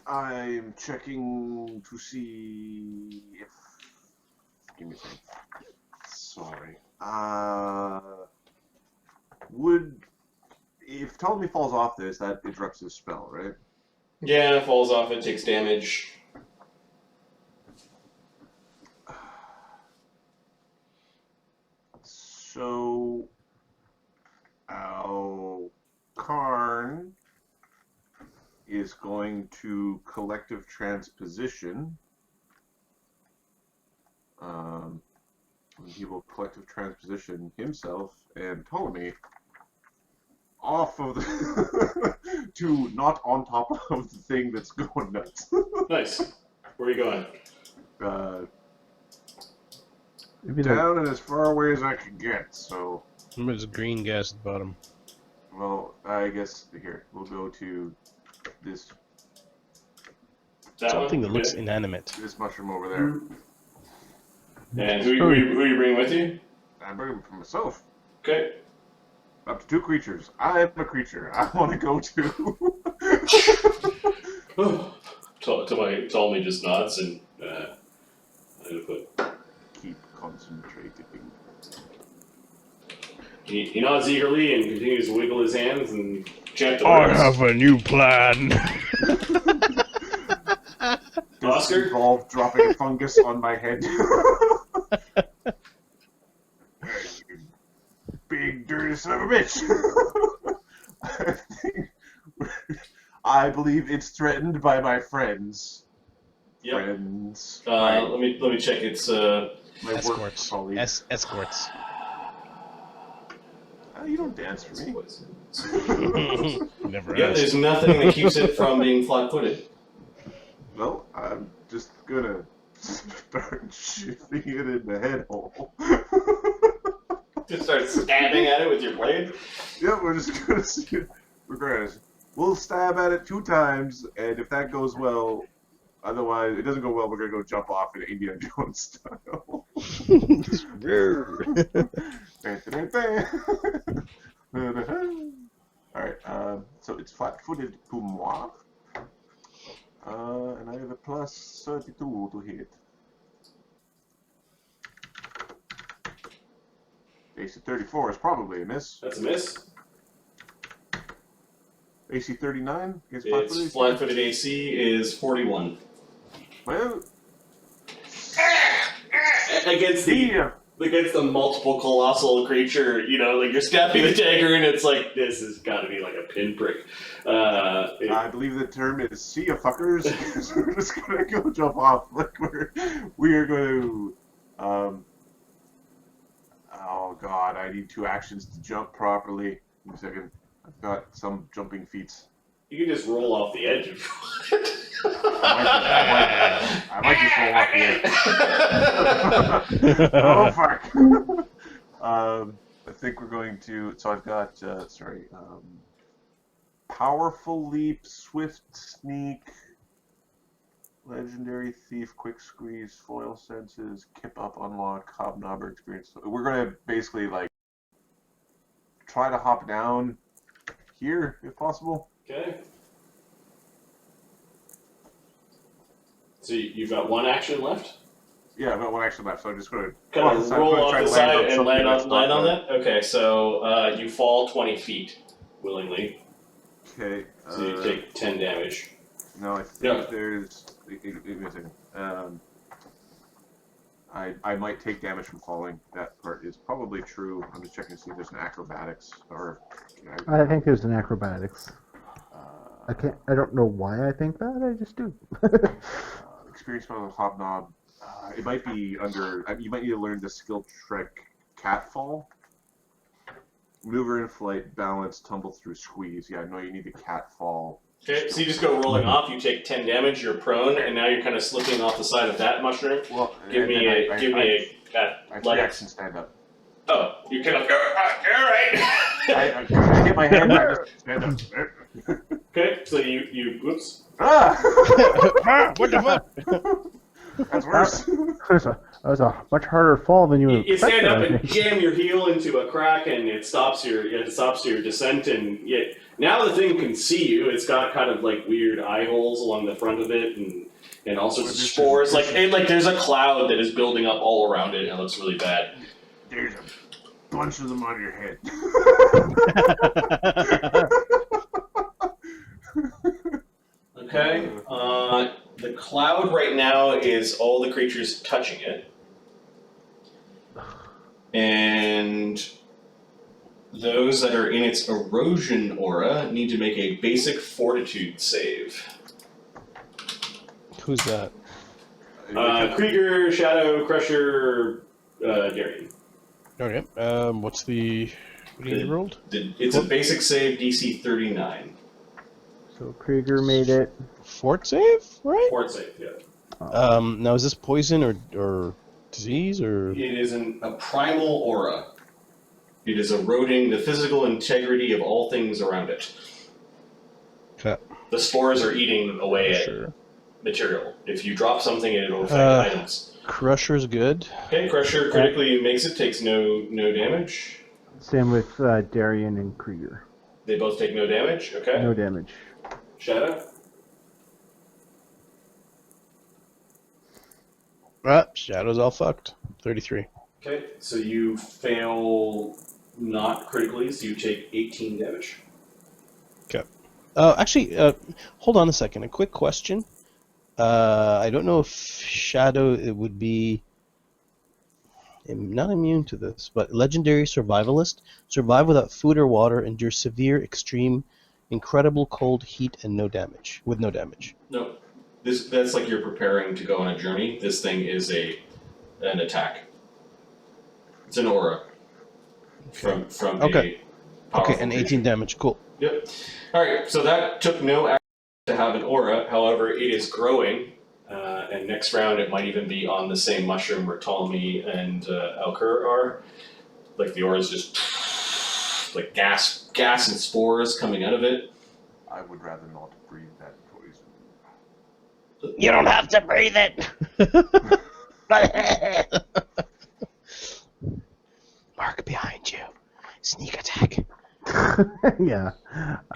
I'm checking to see if. Give me a second. Sorry. If Ptolemy falls off this, that interrupts his spell, right? Yeah, it falls off, it takes damage. So, Karn is going to collective transposition. He will collective transposition himself and Ptolemy off of the to not on top of the thing that's going nuts. Nice. Where are you going? Maybe Down and as far away as I can get. So, There's green gas at the bottom. well, I guess here we'll go to this Something that looks Okay. inanimate. This mushroom over there. And who are you bringing with you? I'm bringing it for myself. Okay. Up to 2 creatures. I am a creature. I want to go too. Ptolemy just nods and I'm gonna put. Keep concentrating. He nods eagerly and continues to wiggle his hands and chant the I words. have a new plan. Does Oscar? it involve dropping a fungus on my head? Big dirty son of a bitch. I believe it's threatened by my friends. Yep. Friends. Let me check. It's my work Escorts. colleagues. Escorts. You don't dance for me. Never Yeah, asked. there's nothing that keeps it from being flat-footed. Well, I'm just gonna start shooting it in the head hole. Just start stabbing at it with your blade. Yeah, we're just gonna see it. We'll stab at it 2 times, and if that goes well, otherwise it doesn't go well, we're gonna go jump off in Indiana Jones style. Alright, so it's flat-footed to moi. And I have a plus 32 to hit. AC 34 is probably a miss. That's a miss. AC 39 against Its flat-footed AC is 41. Well, Against the multiple colossal creature, you know, like you're stabbing the dagger and it's like, this has got to be like a pinprick. I believe the term is "see ya, fuckers." So we're just gonna go jump off. Like we are going to. Oh god, I need 2 actions to jump properly. Give me a second. I've got some jumping feats. You can just roll off the edge of I might just roll off the edge. Oh fuck. I think we're going to. So I've got. Powerful leap, swift sneak, legendary thief, quick squeeze, foil senses, kip up, unlock, hobnobber experience. So we're gonna basically like try to hop down here if possible. Okay. So you've got 1 action left? Yeah, I've got 1 action left, so I'm just gonna Kind of roll off the side and land on something that? Okay, so you fall 20 feet willingly. Okay. So you take 10 damage. No, I think there's. Give me a second. I might take damage from falling. That part is probably true. I'm just checking to see if there's an acrobatics or. I think there's an acrobatics. I don't know why I think that. I just do. Experience with hobnob. It might be under. You might need to learn the skill trick catfall. Maneuver in flight, balance, tumble through, squeeze. Yeah, no, you need the catfall. Okay, so you just go rolling off, you take 10 damage, you're prone, and now you're kind of slipping off the side of that mushroom. Well, Give me a I athletics. can stand up. Oh, you kind of, alright. I hit my hand. I just stand up. Okay, so you, whoops. Ah! What the fuck? That's worse. That was a much harder fall than you You stand expected. up I and think. jam your heel into a crack, and it stops your descent. And yet now the thing can see you. It's got kind of like weird eye holes along the front of it, and all sorts of spores. Like there's a cloud that is building up all around it, and it looks really bad. There's a bunch of them on your head. Okay. The cloud right now is all the creatures touching it. And those that are in its erosion aura need to make a basic fortitude save. Who's that? Krieger, Shadow, Crusher, Darian. Okay. What do you rolled? It's a basic save, DC 39. So Krieger made it. Fort save, right? Fort save, yeah. Now is this poison or disease or? It is a primal aura. It is eroding the physical integrity of all things around it. Okay. The spores are eating away at Sure. material. If you drop something, it'll affect items. Crusher's good. Okay, Crusher critically makes it, takes no damage. Same with Darian and Krieger. They both take no damage. Okay. No damage. Shadow. Shadow's all fucked. 33. Okay, so you fail not critically, so you take 18 damage. Okay. Actually, hold on a second. A quick question. I don't know if Shadow it would be not immune to this, but legendary survivalist. Survive without food or water, endure severe, extreme, incredible cold, heat, and no damage. With no damage. No. That's like you're preparing to go on a journey. This thing is an attack. It's an aura. Okay. From Okay. a Okay, and 18 damage. Cool. Yep. Alright, so that took no action to have an aura, however, it is growing, and next round it might even be on the same mushroom where Ptolemy and Elker are. Like the aura is just like gas and spores coming out of it. I would rather not breathe that poison. You don't have to breathe it. Mark behind you. Sneak attack. Yeah.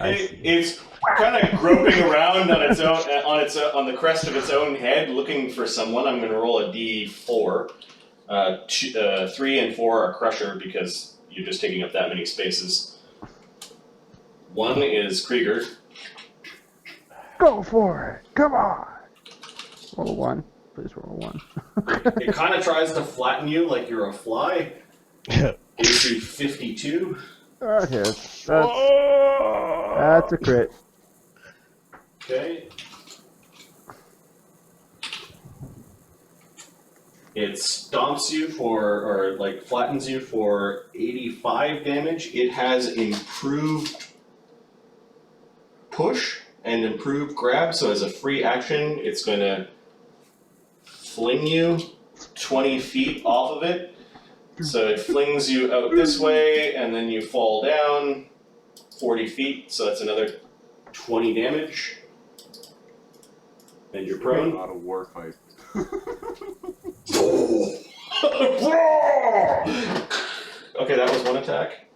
It's kind of groping around on its own, on the crest of its own head, looking for someone. I'm going to roll a d4. 3 and 4 are Crusher because you're just taking up that many spaces. 1 is Krieger. Go for it. Come on. Roll a 1. Please roll a 1. It kind of tries to flatten you like you're a fly. AC 52. That hits. That's a crit. Okay. It stomps you or like flattens you for 85 damage. It has improved push and improved grab, so as a free action, it's going to fling you 20 feet off of it. So it flings you out this way, and then you fall down 40 feet, so that's another 20 damage. And you're prone. Not a war fight. Okay, that was one attack.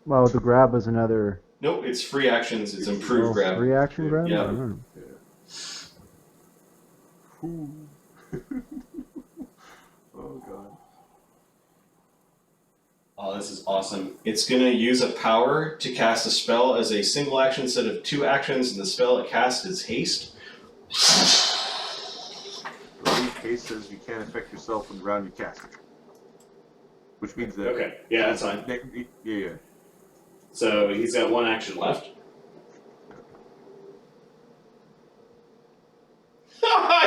Well, the grab was another. Nope, it's free actions, it's improved grab. Reaction grab? Yeah. I don't know. Oh god. Oh, this is awesome. It's going to use a power to cast a spell as a single action instead of 2 actions, and the spell it casts is haste. The lead case says you can't affect yourself in the round you cast it. Which means that... Okay, yeah, that's fine. Yeah. So he's got 1 action left.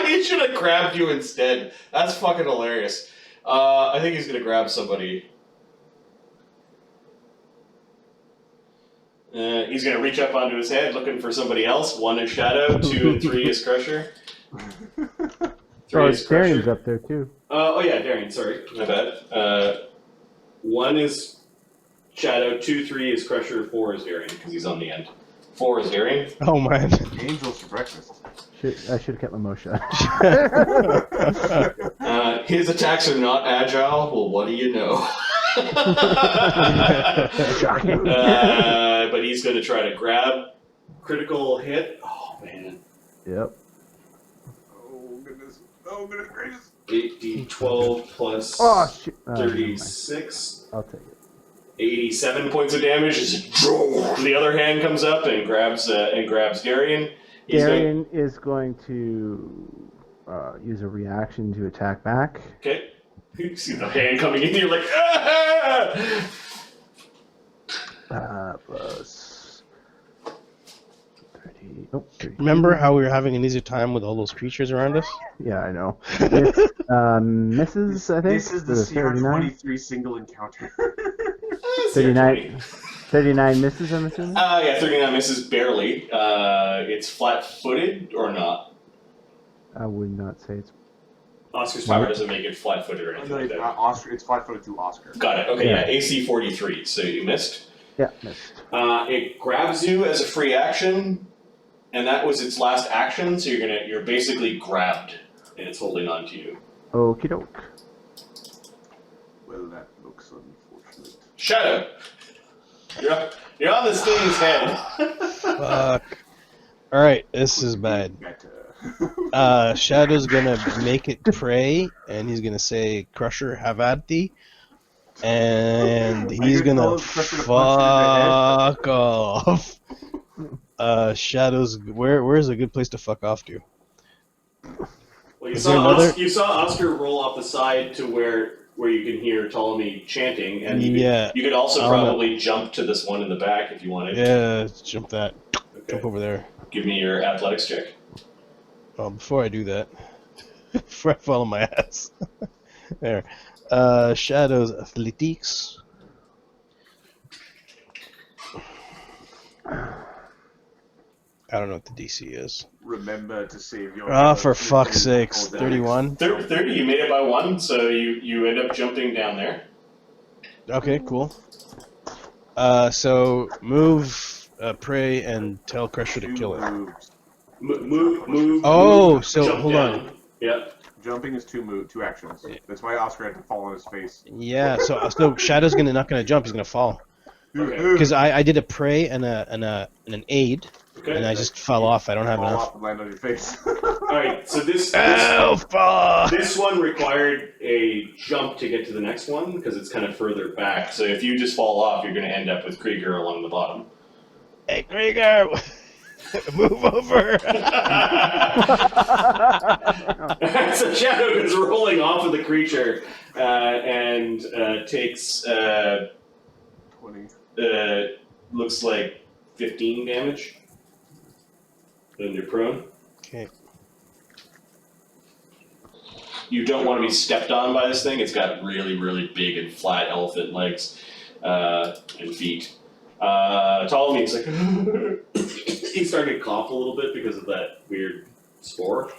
He should have grabbed you instead. That's fucking hilarious. I think he's going to grab somebody. He's going to reach up onto his head looking for somebody else. 1 is Shadow, 2 and 3 is Crusher. 3 is Darian's Crusher. up there too. Oh yeah, Darian, sorry. My bad. 1 is Shadow, 2, 3 is Crusher, 4 is Darian, because he's on the end. 4 is Darian. Oh man. Angels for breakfast. I should have kept my mouth shut. His attacks are not agile. Well, what do you know? Shocking. But he's going to try to grab critical hit. Oh man. Yep. Oh goodness. Oh goodness gracious. 8d12 plus Oh shit. 36. I'll take it. 87 points of damage. The other hand comes up and grabs Darian. Darian is going to use a reaction to attack back. Okay. You see the hand coming in, you're like, ah! Plus 30. Oh, 30. Remember how we were having an easy time with all those creatures around us? Yeah, I know. It's, misses, I think. This is the CR23 single encounter. 39. 39 misses, I'm assuming? Yeah, 39 misses barely. It's flat-footed or not? I would not say it's... Oscar's power doesn't make it flat-footed or anything like that. Oscar, it's 5-footed to Oscar. Got it. Okay, Yeah. yeah, AC 43, so you missed. Yeah, missed. It grabs you as a free action and that was its last action. So you're basically grabbed, and it's holding on to you. Okie doke. Well, that looks unfortunate. Shadow, you're on this thing's head. Fuck. Alright, this is bad. Better. Shadow's gonna make it pray, and he's gonna say, Crusher, have at thee. And Are he's you gonna gonna tell Crusher to punch fuck off. Shadow's, where's a good place to fuck off to? Well, Is there another? You saw Oscar roll off the side to where you can hear Ptolemy chanting, and you could also probably jump to this one in the back if you wanted. Yeah, let's jump that. Okay. Jump over there. Give me your athletics check. Oh, before I do that, before I follow my ass. There. Shadow's athletics. I don't know what the DC is. Remember to save your. Ah, for fuck's sakes. 31. 30, you made it by 1, so you end up jumping down there. Okay, cool. So move, pray, and tell Crusher to kill it. Move. Oh, so jump hold down. on. Yeah. Jumping is two actions. That's why Oscar had to fall on his face. Yeah, so Shadow's not gonna jump. He's gonna fall. Okay. Because I did a pray and an aid, Okay. and I just fell off. I don't have Fall enough. off and land on your face. Alright, so this one required a jump to get to the next one because it's kind of further back. So if you just fall off, you're going to end up with Krieger along the bottom. Hey, Krieger! Move over! So Shadow is rolling off of the creature and takes 20. looks like 15 damage. Then you're prone. Okay. You don't want to be stepped on by this thing. It's got really, really big and flat elephant legs and feet. Ptolemy's like, he's starting to cough a little bit because of that weird spore.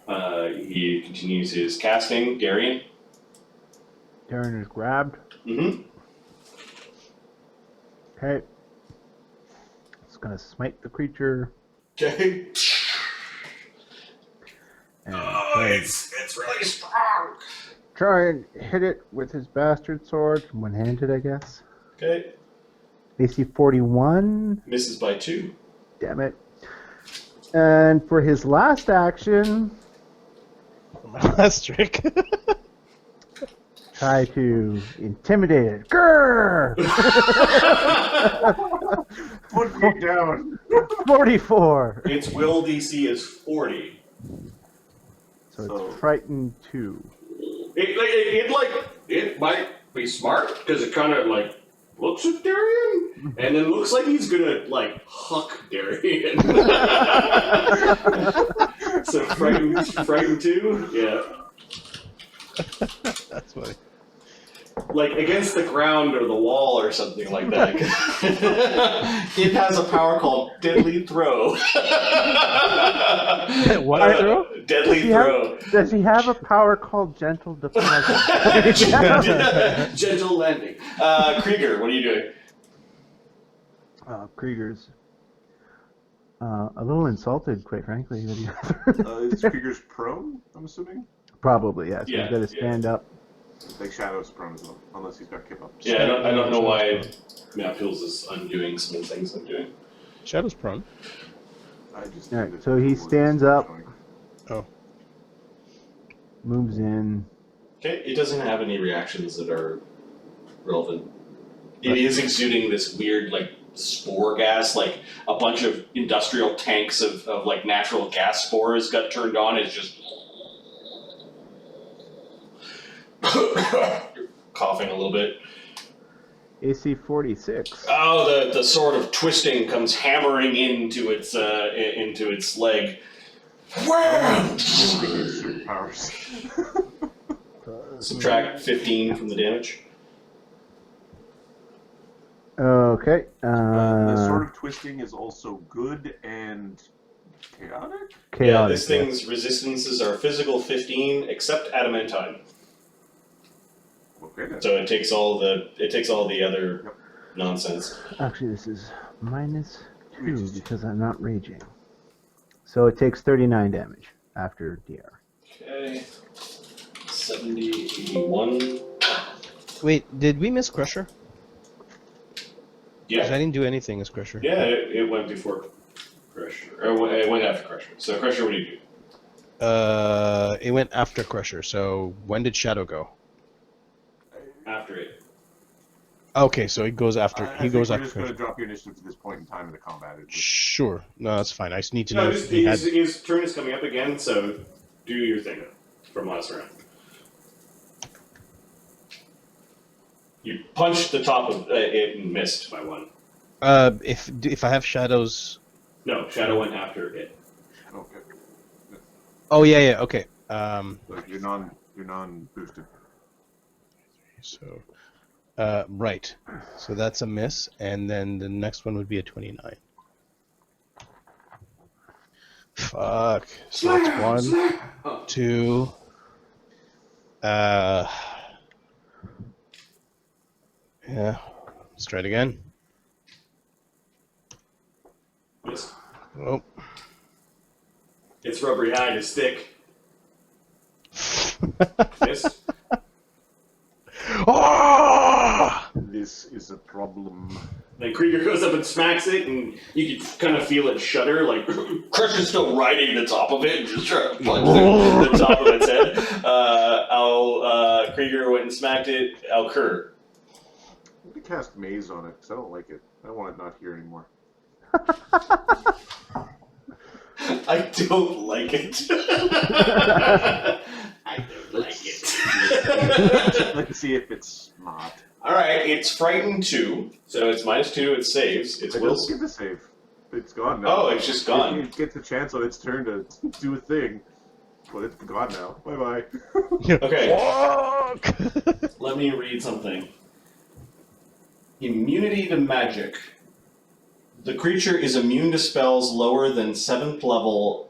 He continues his casting. Darian. Darren is grabbed. Mm-hmm. Okay. It's gonna smite the creature. Okay. And It's really strong. try and hit it with his bastard sword. One-handed, I guess. Okay. AC 41. Misses by 2. Damn it. And for his last action, My last trick. try to intimidate it. Grrr! 1 feet down. 44. Its will DC is 40. So it's frightened 2. It might be smart because it kind of like looks at Darian and then looks like he's gonna like huck Darian. So frightened 2, yeah. That's funny. Like against the ground or the wall or something like that. It has a power called Deadly Throw. What throw? Deadly Throw. Does he have a power called Gentle Deposit? Gentle Landing. Krieger, what are you doing? Krieger's a little insulted, quite frankly. That he Is Krieger's prone, I'm assuming? Probably, yes. Yeah, He's got to stand up. I think Shadow's prone as well, unless he's got kip up. Yeah, I don't know why Mapfuels is undoing some of the things I'm doing. Shadow's prone. I just Alright, did it so he before stands this up. showing. Oh. Moves in. Okay, it doesn't have any reactions that are relevant. It is exuding this weird, like, spore gas, like a bunch of industrial tanks of like natural gas spores got turned on. It's just coughing a little bit. AC 46. Oh, the sword of twisting comes hammering into its leg. Wham! Powers. Subtract 15 from the damage. Okay. The sword of twisting is also good and chaotic? Chaotic. Yeah, this thing's resistances are physical 15, except adamantine. Okay then. So it takes all the other nonsense. Actually, this is -2 because I'm not raging. So it takes 39 damage after DR. Okay. 70, 81. Wait, did we miss Crusher? 'Cause Yeah. I didn't do anything as Crusher. Yeah, it went before Crusher. Or it went after Crusher. So, Crusher, what do you do? It went after Crusher. So when did Shadow go? After it. Okay, so he goes after. I He think goes we're after just going to Crusher. drop your initiative to this point in time in the combat. It's just- Sure. No, that's fine. I just need to No, know just, if he had. his turn is coming up again, so do your thing from last round. You punched the top of it and missed by one. If I have shadows. No, Shadow went after it. Okay. Oh yeah. Okay. So you're non-boosted. So, right. So that's a miss, and then the next one would be a 29. Fuck. So it's 1, Oh. 2. Yeah. Let's try it again. Missed. Oh. It's rubbery hide, it's thick. Missed. Oh! This is a problem. Then Krieger goes up and smacks it, and you can kind of feel it shudder, like Crusher's still riding the top of it and just trying to punch the top of its head. Krieger went and smacked it. Alcur. I'm going to cast Maze on it because I don't like it. I want it not here anymore. I don't like it. I don't like it. Let's see if it's not. Alright, it's frightened 2, so it's -2, it saves. It's It will. doesn't get the save. It's gone now. Oh, it's just gone. It gets a chance on its turn to do a thing. But it's gone now. Bye-bye. Okay. Fuck! Let me read something. Immunity to magic. The creature is immune to spells lower than 7th level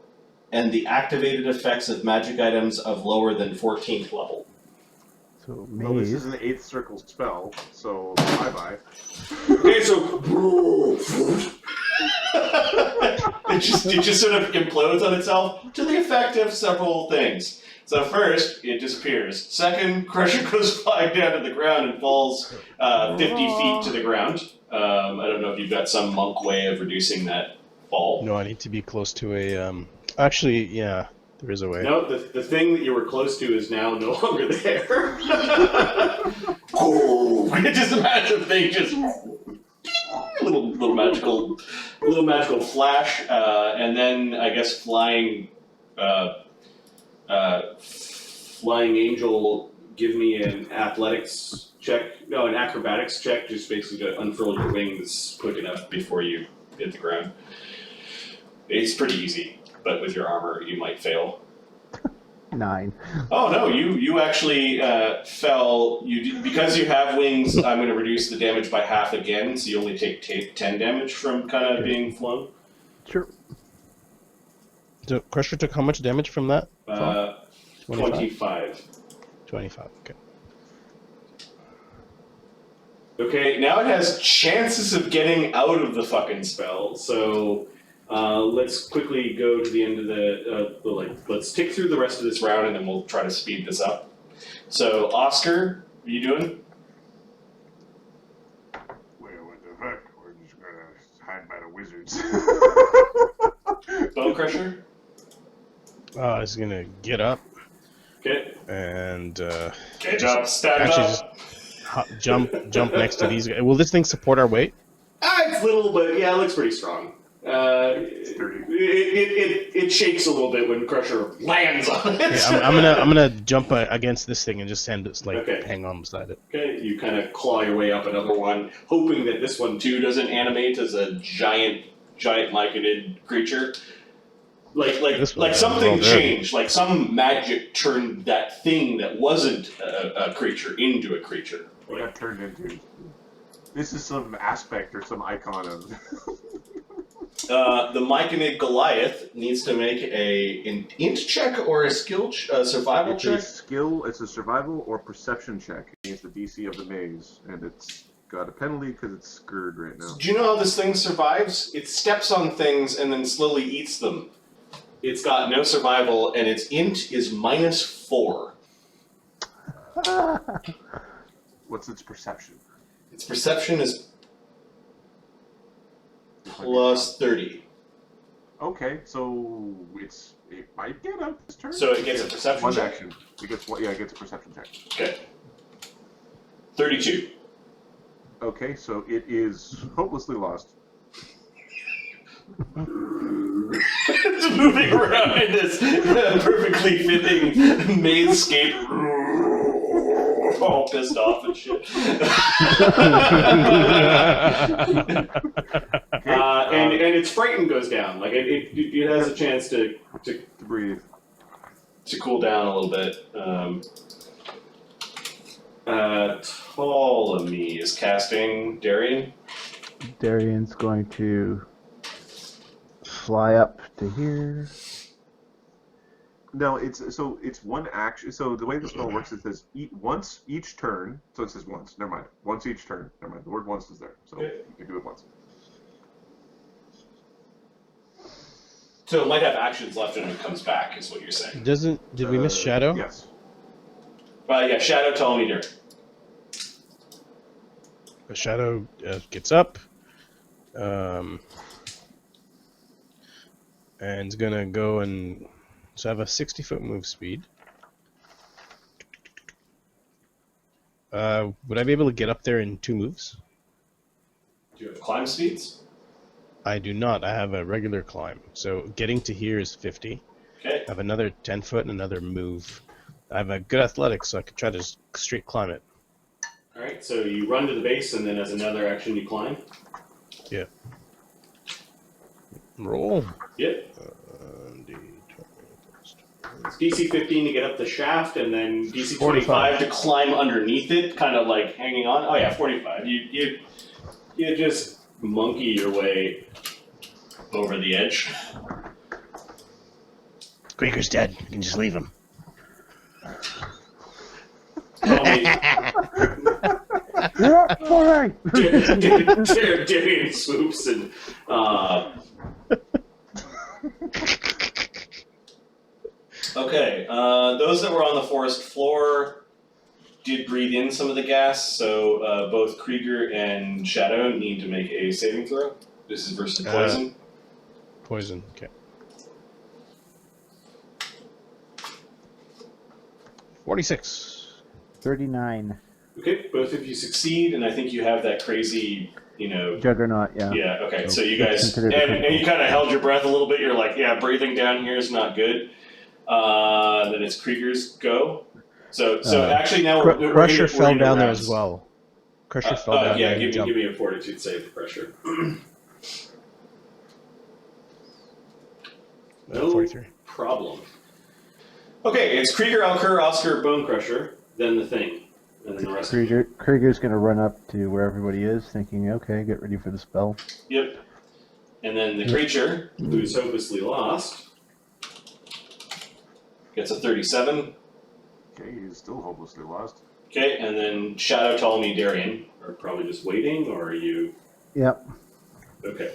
and the activated effects of magic items of lower than 14th level. So Well, this maze. is an 8th circle spell, so bye-bye. Okay, so it just sort of implodes on itself to the effect of several things. So first, it disappears. Second, Crusher goes flying down to the ground and falls 50 feet to the ground. I don't know if you've got some monk way of reducing that fall. No, I need to be close to a. Actually, yeah, there is a way. No, the thing that you were close to is now no longer there. Just a massive thing, just little magical flash, and then I guess flying angel. Give me an athletics check. No, an acrobatics check. Just basically to unfurl your wings quick enough before you hit the ground. It's pretty easy, but with your armor, you might fail. 9. Oh no, you actually fell. Because you have wings. I'm going to reduce the damage by half again, so you only take 10 damage from kind of being flown. Sure. So Crusher took how much damage from that? 25. 25. Okay. Okay, now it has chances of getting out of the fucking spell. So let's quickly go to the end of let's tick through the rest of this round, and then we'll try to speed this up. So Oscar, what are you doing? Well, what the fuck? We're just gonna hide by the wizards. Bone Crusher. He's gonna get up Okay. and Get up. Stand actually up. just jump next to these guys. Will this thing support our weight? It's little, but yeah, it looks pretty strong. Sturdy. It shakes a little bit when Crusher lands on it. Okay, I'm gonna jump against this thing and just stand it Okay. hang on beside it. Okay, you kind of claw your way up another one, hoping that this one too doesn't animate as a giant myconid creature. This one, Something well, there. changed, like some magic turned that thing that wasn't a creature into a creature. What got turned into? This is some aspect or some icon of. The myconid Goliath needs to make an int check or a skill survival It's check. it's a survival or perception check against the DC of the maze, and it's got a penalty because it's screwed right now. Do you know how this thing survives? It steps on things and then slowly eats them. It's got no survival, and its int is -4. What's its perception? Its perception is +30. Okay, so it might get out this turn. So it gets a perception one check? action. It gets one. Yeah, it gets a perception check. Okay. 32. Okay, so it is hopelessly lost. It's moving around in this perfectly fitting maze-scape. All pissed off and shit. And its frighten goes down. Like it has a chance to breathe. To cool down a little bit. Ptolemy is casting Darian. Darian's going to fly up to here. No, it's one action. So the way the spell works, it says once each turn. So it says once. Never mind. Once each turn. Never mind. The word once is there, so you can do it once. So it might have actions left when it comes back, is what you're saying. Did we miss Shadow? Yes. Yeah, Shadow Ptolemy Darian. The Shadow gets up. And it's gonna go and so I have a 60-foot move speed. Would I be able to get up there in 2 moves? Do you have climb speeds? I do not. I have a regular climb. So getting to here is 50. Okay. I have another 10 foot and another move. I have a good athletics, so I could try to just straight climb it. Alright, so you run to the base and then as another action you climb? Yeah. Roll. Yep. It's DC 15 to get up the shaft, and then DC 25 to climb underneath it, kind of like hanging on. Oh yeah, 45. You just monkey your way over the edge. Krieger's dead. You can just leave him. Darian swoops and okay, those that were on the forest floor did breathe in some of the gas, so both Krieger and Shadow need to make a saving throw. This is versus poison. Poison, okay. 46. 39. Okay, both of you succeed, and I think you have that crazy, Juggernaut, yeah. Yeah, okay, so you guys, and you kind of held your breath a little bit, you're like, yeah, breathing down here is not good. Then it's Krieger's go. So actually now we're Crusher fell into down there rounds. as well. Crusher fell down yeah, there. give me a fortitude save for Crusher. No 43. problem. Okay, it's Krieger, Alcur, Oscar, Bone Crusher, then the thing. And then the rest. Krieger's going to run up to where everybody is, thinking, okay, get ready for the spell. Yep. And then the creature, who's hopelessly lost, gets a 37. Okay, he's still hopelessly lost. Okay, and then Shadow Ptolemy Darian are probably just waiting, or are you? Yep. Okay.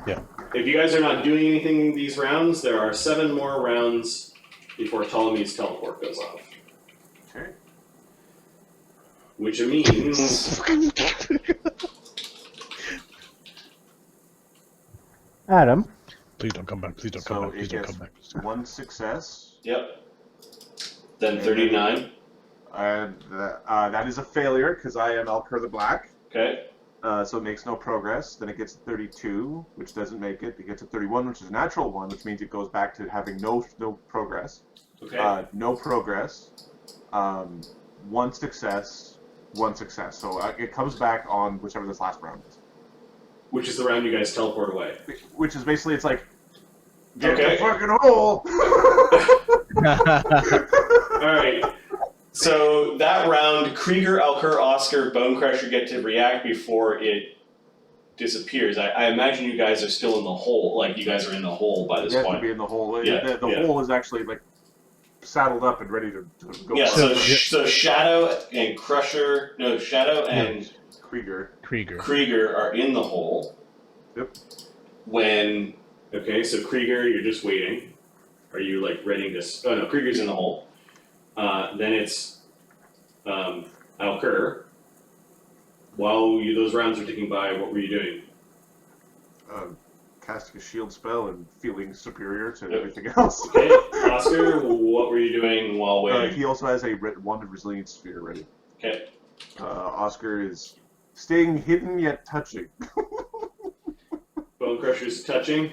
Yeah. If you guys are not doing anything these rounds, there are 7 more rounds before Ptolemy's teleport goes off. Okay. Which means... Adam. Please don't come back. Please don't come back. Please don't come back. One success. Yep. Then 39. And that is a failure because I am Alcur the Black. Okay. So it makes no progress. Then it gets a 32, which doesn't make it. It gets a 31, which is a natural 1, which means it goes back to having no progress. Okay. No progress. 1 success. 1 success. So it comes back on whichever this last round is. Which is the round you guys teleport away. Which is basically, it's like, get Okay. the fucking hole! Alright. So that round, Krieger, Alcur, Oscar, Bone Crusher get to react before it disappears. I imagine you guys are still in the hole. Like, you guys are in the hole by this You have point. to be in the hole. Yeah, The hole is actually, like, saddled up and ready to go. Yeah, for so Shadow and Crusher... No, Shadow and... Krieger are in the hole. Yep. When... Okay, so Krieger, you're just waiting. Are you like ready to? Oh no, Krieger's in the hole. Then it's Alcur. While those rounds are ticking by, what were you doing? Casting a shield spell and feeling superior to everything else. Okay, Oscar, what were you doing while waiting? He also has a wand of resilience sphere ready. Okay. Oscar is staying hidden yet touching. Bone Crusher's touching.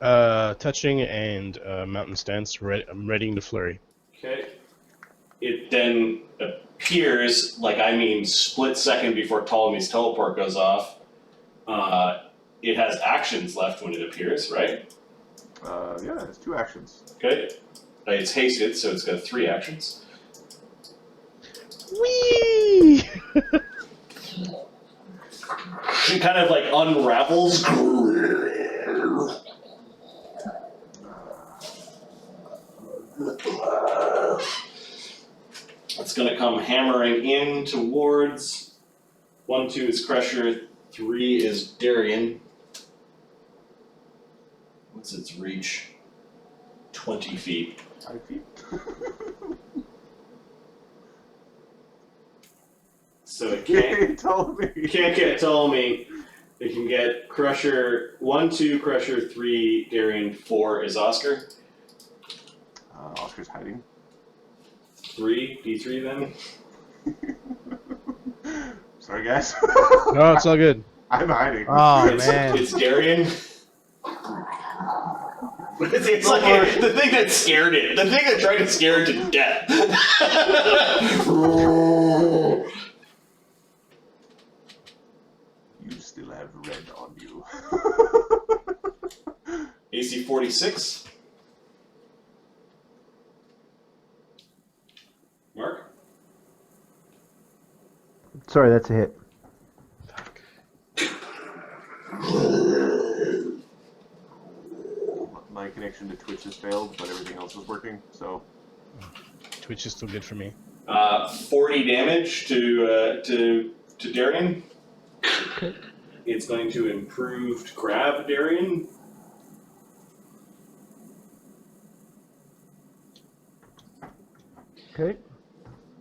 Touching and mountain stance. I'm readying to flurry. Okay. It then appears, split second before Ptolemy's teleport goes off. It has actions left when it appears, right? Yeah, it's 2 actions. Okay. It's hasted, so it's got 3 actions. Whee! It kind of unravels. It's going to come hammering in towards 1, 2 is Crusher, 3 is Darien. What's its reach? 20 feet. 5 feet. So it can't Ptolemy. get Ptolemy. It can get Crusher 1, 2, Crusher 3, Darien 4 is Oscar. Oscar's hiding. 3, D3 then. Sorry, guys. No, it's all good. I'm hiding. Oh it's, man. It's Darien. It's like the thing that scared it. The thing that tried to scare it to death. You still have red on you. AC 46. Mark? Sorry, that's a hit. My connection to Twitch has failed, but everything else is working, so... Twitch is still good for me. 40 damage to Darien. It's going to improved grab Darien. Okay.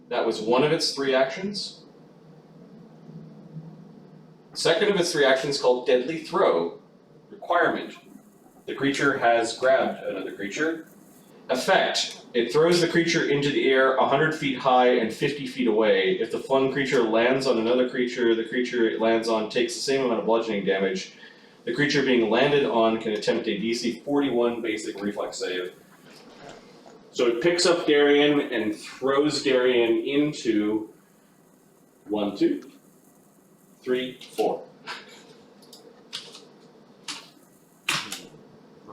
That was one of its 3 actions. Second of its 3 actions, called Deadly Throw. Requirement. The creature has grabbed another creature. Effect. It throws the creature into the air 100 feet high and 50 feet away. If the flung creature lands on another creature, the creature it lands on takes the same amount of bludgeoning damage. The creature being landed on can attempt a DC 41 basic reflex save. So it picks up Darien and throws Darien into 1, 2, 3, 4.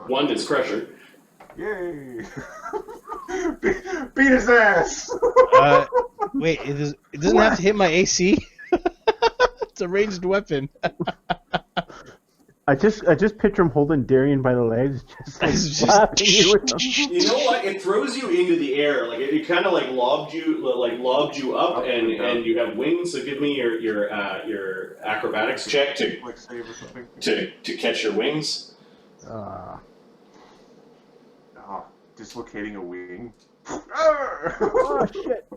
1 is Crusher. Yay! Beat his ass! Wait, it doesn't have to hit my AC? It's a ranged weapon. I just picture him holding Darien by the legs, just slapping you with them. You know what? It throws you into the air. It kind of lobbed you up, and you have wings. So give me your acrobatics check Like save or something. to catch your wings. Dislocating a wing. Oh shit!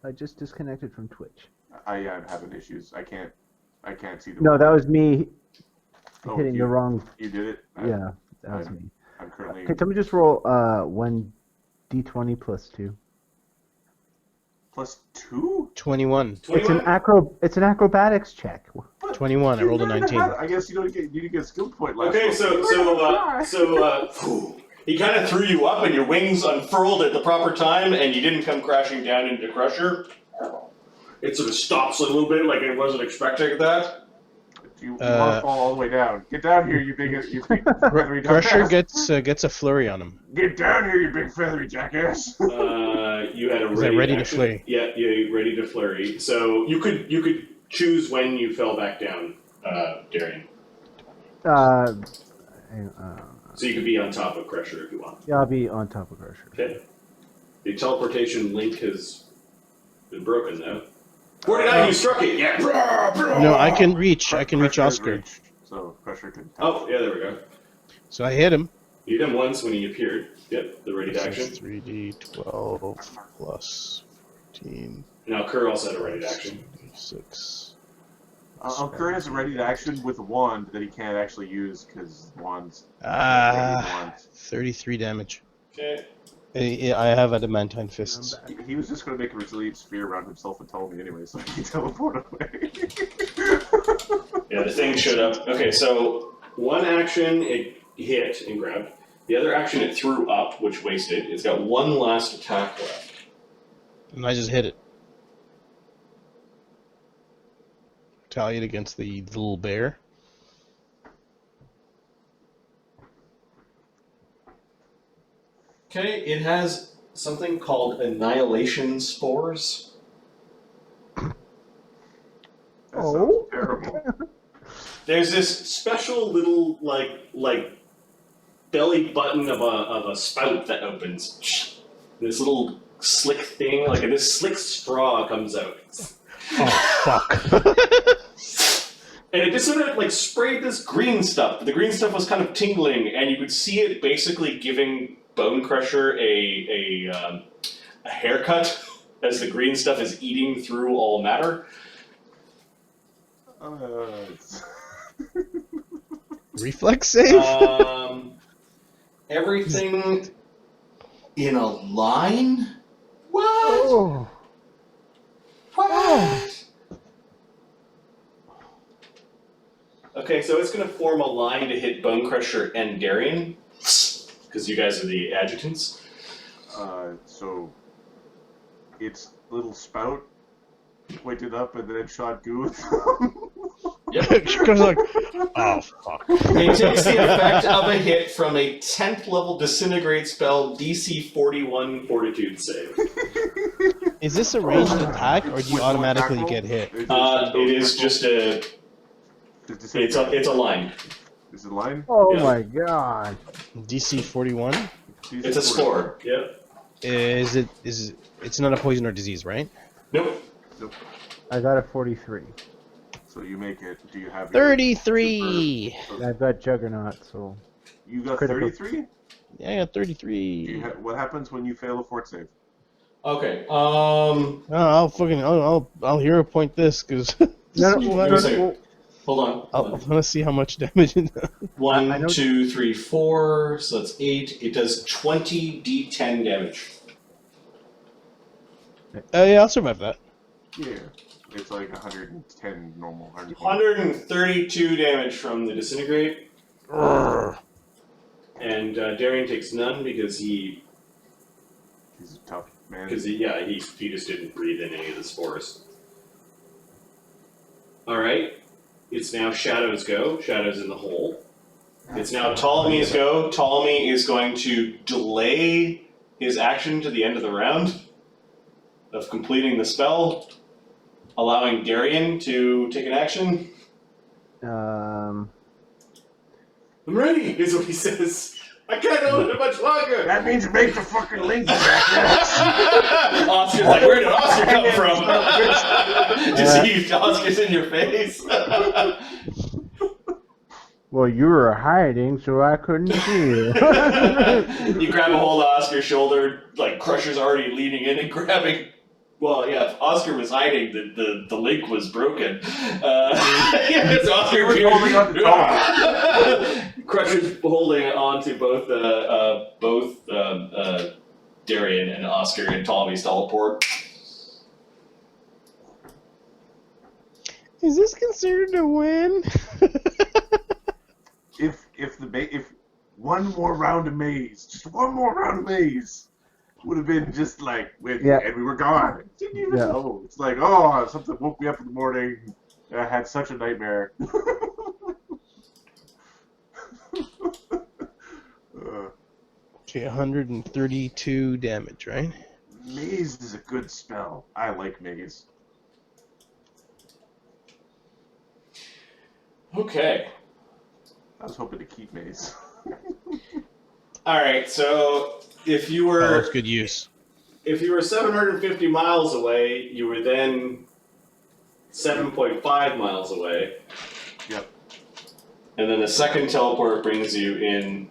I just disconnected from Twitch. I'm having issues. I can't see the. No, that was me Oh, hitting the wrong. You did it. Yeah, that was me. I'm currently. Okay, let me just roll 1 d20 plus 2. Plus 2? 21. It's an acrobatics check. 21. I rolled a 19. I guess you didn't get a skill point last. Okay, round. so he kind of threw you up, and your wings unfurled at the proper time, and you didn't come crashing down into Crusher. It sort of stops a little bit, like it wasn't expecting that. You want to fall all the way down. Get down here, you big feathery Crusher jackass. gets a flurry on him. Get down here, you big feathery jackass. You had a Is that ready to action. flurry? Yeah, ready to flurry. So you could choose when you fell back down, Darien. So you could be on top of Crusher if you want. Yeah, I'll be on top of Crusher. Okay. The teleportation link has been broken now. 49, you struck it. Yeah. No, I can reach Crusher Oscar. So Crusher can. Oh, yeah, there we go. So I hit him. You did him once when he appeared. Yep, the ready to action. 3d12 plus 14 Now Kerr also had a ready to plus action. 6. Kurt has a ready to action with a wand that he can't actually use because wands. 33 damage. Okay. I have adamantine fists. He was just going to make a resilient sphere around himself and Ptolemy anyway, so he can teleport away. Yeah, the thing showed up. Okay, so one action it hit and grabbed. The other action it threw up, which wasted. It's got one last attack left. And I just hit it. Retaliate against the little bear. Okay, it has something called annihilation spores. That Oh. sounds terrible. There's this special little like belly button of a spout that opens. This little slick thing, like this slick straw comes out. Oh, fuck. And it just sort of like sprayed this green stuff. The green stuff was kind of tingling, and you could see it basically giving Bone Crusher a haircut as the green stuff is eating through all matter. Reflex save? Everything in a line? What? Oh. What? Okay, so it's going to form a line to hit Bone Crusher and Darian, because you guys are the adjutants. So its little spout pointed up and then shot goo. Yep. She goes like, oh, fuck. It takes the effect of a hit from a 10th level disintegrate spell DC 41 fortitude save. Is this a ranged attack, or do you automatically get hit? It is just a... It's a line. Is it a line? Oh Yeah. my god. DC 41? It's a spore. Yep. It's not a poison or disease, right? Nope. I got a 43. So you make it. Do you have 33! And I've got Juggernaut, so. You got Critical. 33? Yeah, I got 33. What happens when you fail a fort save? Okay. Oh, I'll hero point this, because No, Wait a second. Hold on. I want to see how much damage it does. 1, 2, 3, 4. So that's 8. It does 20 d10 damage. Yeah, I'll survive that. Yeah. It's like 110 normal. 132 damage from the disintegrate. And Darian takes none because He's a tough man. he just didn't breathe in any of the spores. Alright. It's now Shadow's go. Shadow's in the hole. It's now Ptolemy's go. Ptolemy is going to delay his action to the end of the round of completing the spell, allowing Darian to take an action. Um, I'm ready, is what he says. I can't hold it much longer. That means make the fucking link. Oscar's like, where did Oscar come from? Just see Oscar's in your face. well, you were hiding, so I couldn't see you. You grab a hold of Oscar's shoulder, like Crusher's already leaning in and grabbing. Well, yeah, if Oscar was hiding, the link was broken. Yeah, it's Oscar was holding on to Crusher's holding on to both Darian and Oscar and Ptolemy's teleport. Is this considered a win? If one more round of maze, just one more round of maze, would have been just like and we were gone. Didn't even know. It's like, oh, something woke me up in the morning. I had such a nightmare. Okay, 132 damage, right? Maze is a good spell. I like maze. Okay. I was hoping to keep maze. Alright, so if you Oh, were that's good use. 750 miles away, you were then 7.5 miles away. Yep. And then the second teleport brings you in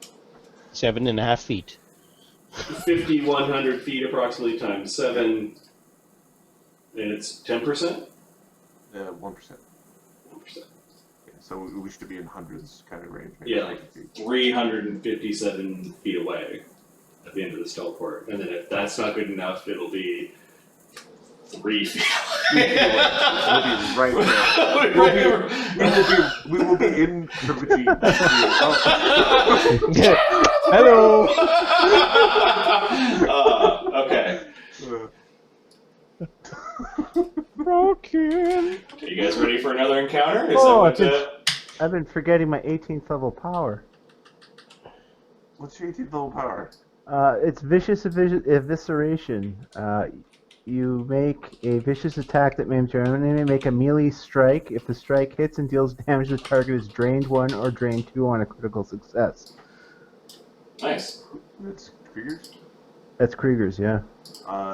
7.5 feet. 5,100 feet approximately times 7, and it's 10%? 1%. 1%. Yeah, so we should be in hundreds kind of range. Yeah, like 357 feet away at the end of this teleport. And then if that's not good enough, it'll be 3 feet away. We'll be right there. We will be in the regime. Hello. Okay. Broken. Are you guys ready for another encounter? Is Oh, that what, I've been forgetting my 18th level power. What's your 18th level power? It's vicious evisceration. You make a vicious attack that maims your enemy. Make a melee strike. If the strike hits and deals damage, the target is drained 1 or drained 2 on a critical success. Nice. That's Krieger's. That's Krieger's, yeah.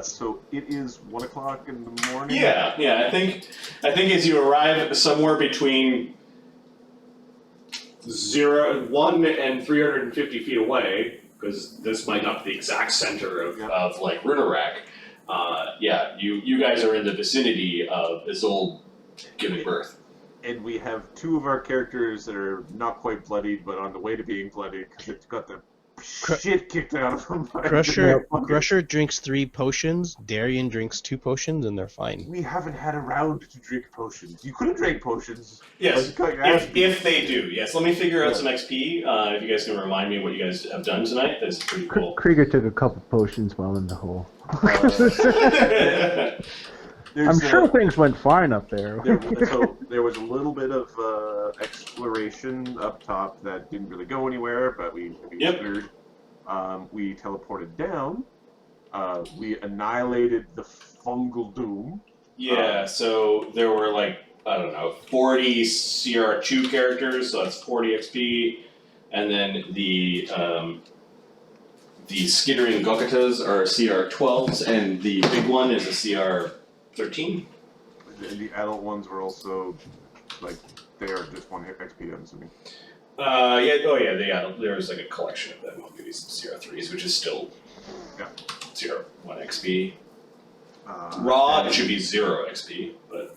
So it is 1 o'clock in the morning. Yeah. I think as you arrive somewhere between 1 and 350 feet away, because this might not be the exact center of like Runerach. You guys are in the vicinity of Isolde giving birth. And we have 2 of our characters that are not quite bloodied, but on the way to being bloodied because it got the shit kicked out of them. Crusher drinks 3 potions. Darian drinks 2 potions, and they're fine. We haven't had a round to drink potions. You could have drank potions. Yes, if they do. Yes, let me figure out some XP. If you guys can remind me what you guys have done tonight, that's pretty cool. Krieger took a couple potions while in the hole. I'm sure things went fine up there. So there was a little bit of exploration up top that didn't really go anywhere, but we considered. We teleported down. We annihilated the fungal doom. Yeah, so there were 40 CR2 characters, so that's 40 XP, and then the skittering gokatas are CR12s, and the big one is a CR13. The adult ones were also they are just 1 XP, I'm assuming. There was a collection of them. I'll give you some CR3s, which is still CR1 XP. Raw, it should be 0 XP, but...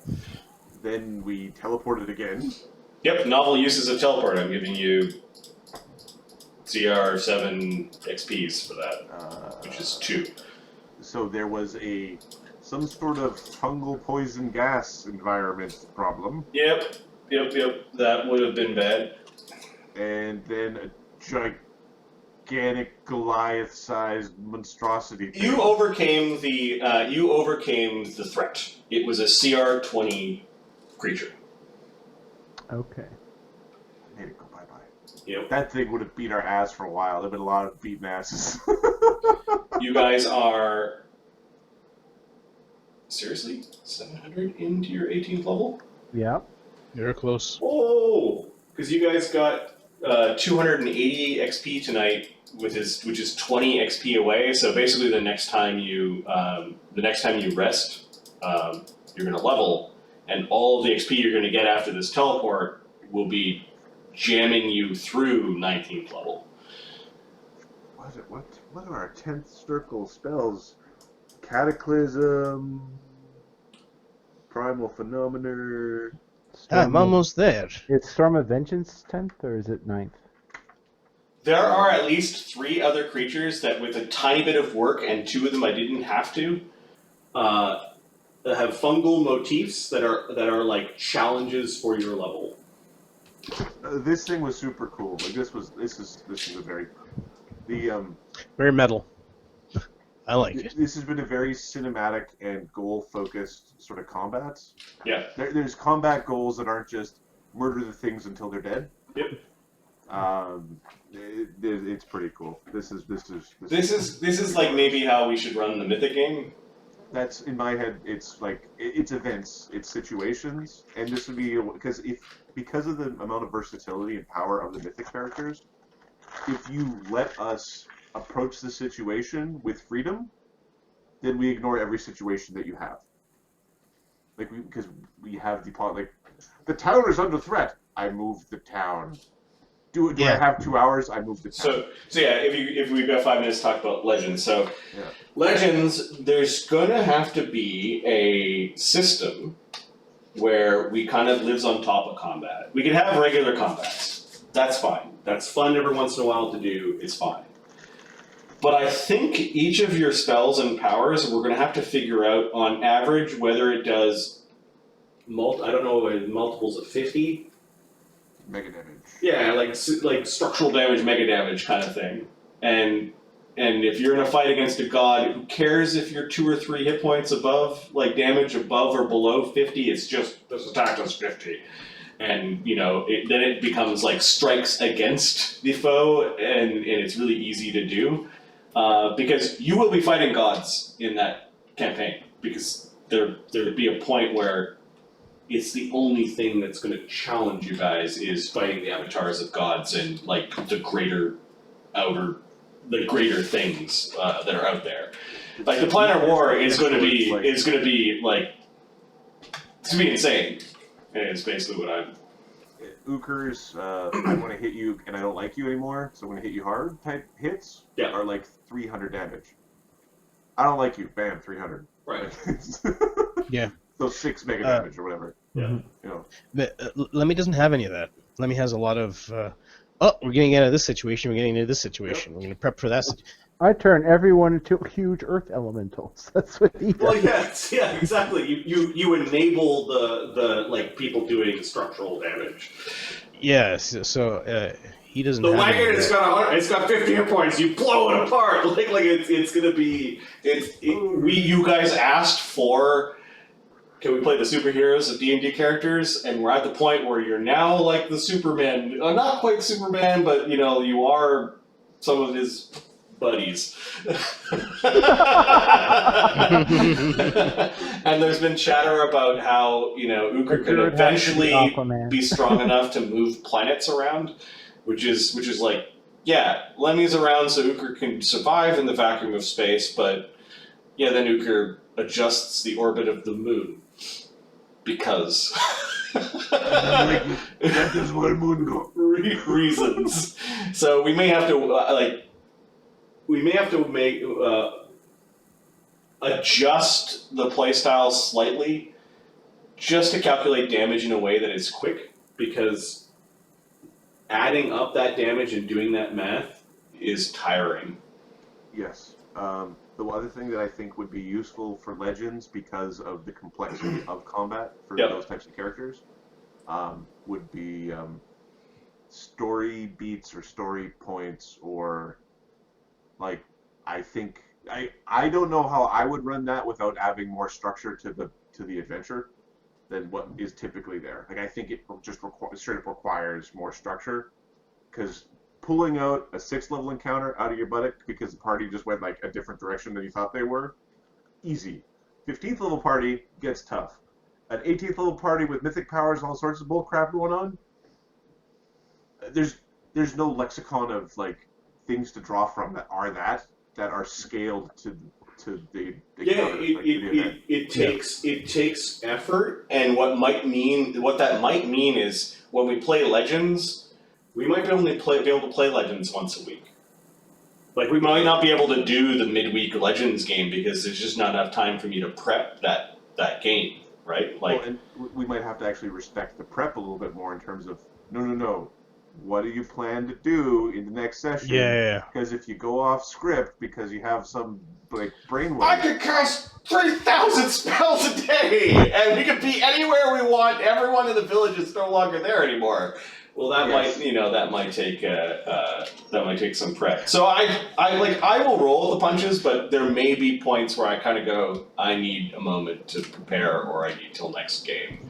Then we teleported again. Yep, novel uses of teleport. I'm giving you CR7 XPs for that, which is 2. So there was some sort of fungal poison gas environment problem. Yep, that would have been bad. And then a gigantic Goliath-sized monstrosity thing. You overcame the threat. It was a CR20 creature. Okay. I made it go bye-bye. Yep. That thing would have beat our ass for a while. There'd been a lot of beaten asses. You guys are seriously 700 into your 18th level? Yeah. You're close. Oh, because you guys got 280 XP tonight, which is 20 XP away. So basically, the next time you rest, you're going to level, and all of the XP you're going to get after this teleport will be jamming you through 19th level. What are our 10th circle spells? Cataclysm, Primal Phenomenon. I'm almost there. It's Storm of Vengeance 10th, or is it 9th? There are at least 3 other creatures that, with a tiny bit of work, and 2 of them I didn't have to, that have fungal motifs that are like challenges for your level. This thing was super cool. This is a very Very metal. I like it. This has been a very cinematic and goal-focused sort of combat. Yeah. There's combat goals that aren't just murder the things until they're dead. Yep. It's pretty cool. This is like maybe how we should run the Mythic game. That's in my head. It's like it's events, it's situations, and this would be because of the amount of versatility and power of the Mythic characters. If you let us approach the situation with freedom, then we ignore every situation that you have. Because we have the town is under threat. I moved the town. Do I have 2 hours? I move to town. So yeah, if we've got 5 minutes to talk about Legends, so Yeah. Legends, there's gonna have to be a system where we kind of lives on top of combat. We can have regular combats. That's fine. That's fun every once in a while to do. It's fine. But I think each of your spells and powers, we're gonna have to figure out on average whether it does multiples of 50. Mega damage. Yeah, like structural damage, mega damage kind of thing. And if you're in a fight against a god, who cares if you're 2 or 3 hit points above, like damage above or below 50? It's just this attack does 50, and then it becomes like strikes against the foe, and it's really easy to do because you will be fighting gods in that campaign because there'd be a point where it's the only thing that's going to challenge you guys is fighting the avatars of gods and like the greater things that are out there. Like the Planar War is going to be it's going to be insane. And it's basically what I'm. Ukers, I want to hit you and I don't like you anymore, so I'm going to hit you hard type hits are like 300 damage. I don't like you, bam, 300. Right. Yeah. So 6 mega damage or whatever. Yeah. But, Lemmy doesn't have any of that. Lemmy has a lot of, we're getting out of this situation, we're getting into this situation, we're going to prep for that. I turn everyone into huge earth elementals. That's what he does. Well, yeah, exactly. You enable the like people doing structural damage. Yes, so he doesn't. The have wagon any of it's that. got 50 hit points. You blow it apart. Like it's gonna be you guys asked for. Can we play the superheroes of D&D characters? And we're at the point where you're now like the Superman. Not quite Superman, but you are some of his buddies. And there's been chatter about how Uker could eventually be strong enough to move planets around, which is like, yeah, Lemmy's around so Uker can survive in the vacuum of space, but yeah, then Uker adjusts the orbit of the moon because that is where moon go. reasons. So we may have to make adjust the playstyle slightly just to calculate damage in a way that is quick, because adding up that damage and doing that math is tiring. Yes. The other thing that I think would be useful for Legends because of the complexity of combat for those types of characters would be story beats or story points, or like I don't know how I would run that without adding more structure to the adventure than what is typically there. Like I think it just straight up requires more structure, because pulling out a 6th level encounter out of your buttock because the party just went like a different direction than you thought they were, easy. 15th level party gets tough. An 18th level party with mythic powers and all sorts of bull crap going on, there's no lexicon of like things to draw from that are scaled to the it takes effort, and what that might mean is when we play Legends, we might be able to play Legends once a week. Like we might not be able to do the midweek Legends game because there's just not enough time for me to prep that game, right? Like, and we might have to actually respect the prep a little bit more in terms of no. What do you plan to do in the next session? Yeah. Because if you go off script because you have some like brainwave, I could cast 3,000 spells a day, and we could be anywhere we want. Everyone in the village is no longer there anymore. Well, that might take some prep. So I will roll the punches, but there may be points where I kind of go, I need a moment to prepare, or I need till next game.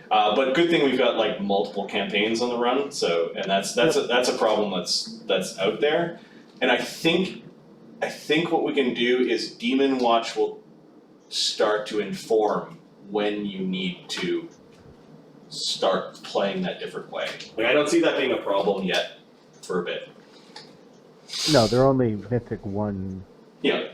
But good thing we've got like multiple campaigns on the run, so that's a problem that's out there, and I think what we can do is Demon Watch will start to inform when you need to start playing that different way. Like I don't see that being a problem yet for a bit. No, they're only Mythic 1. Yeah.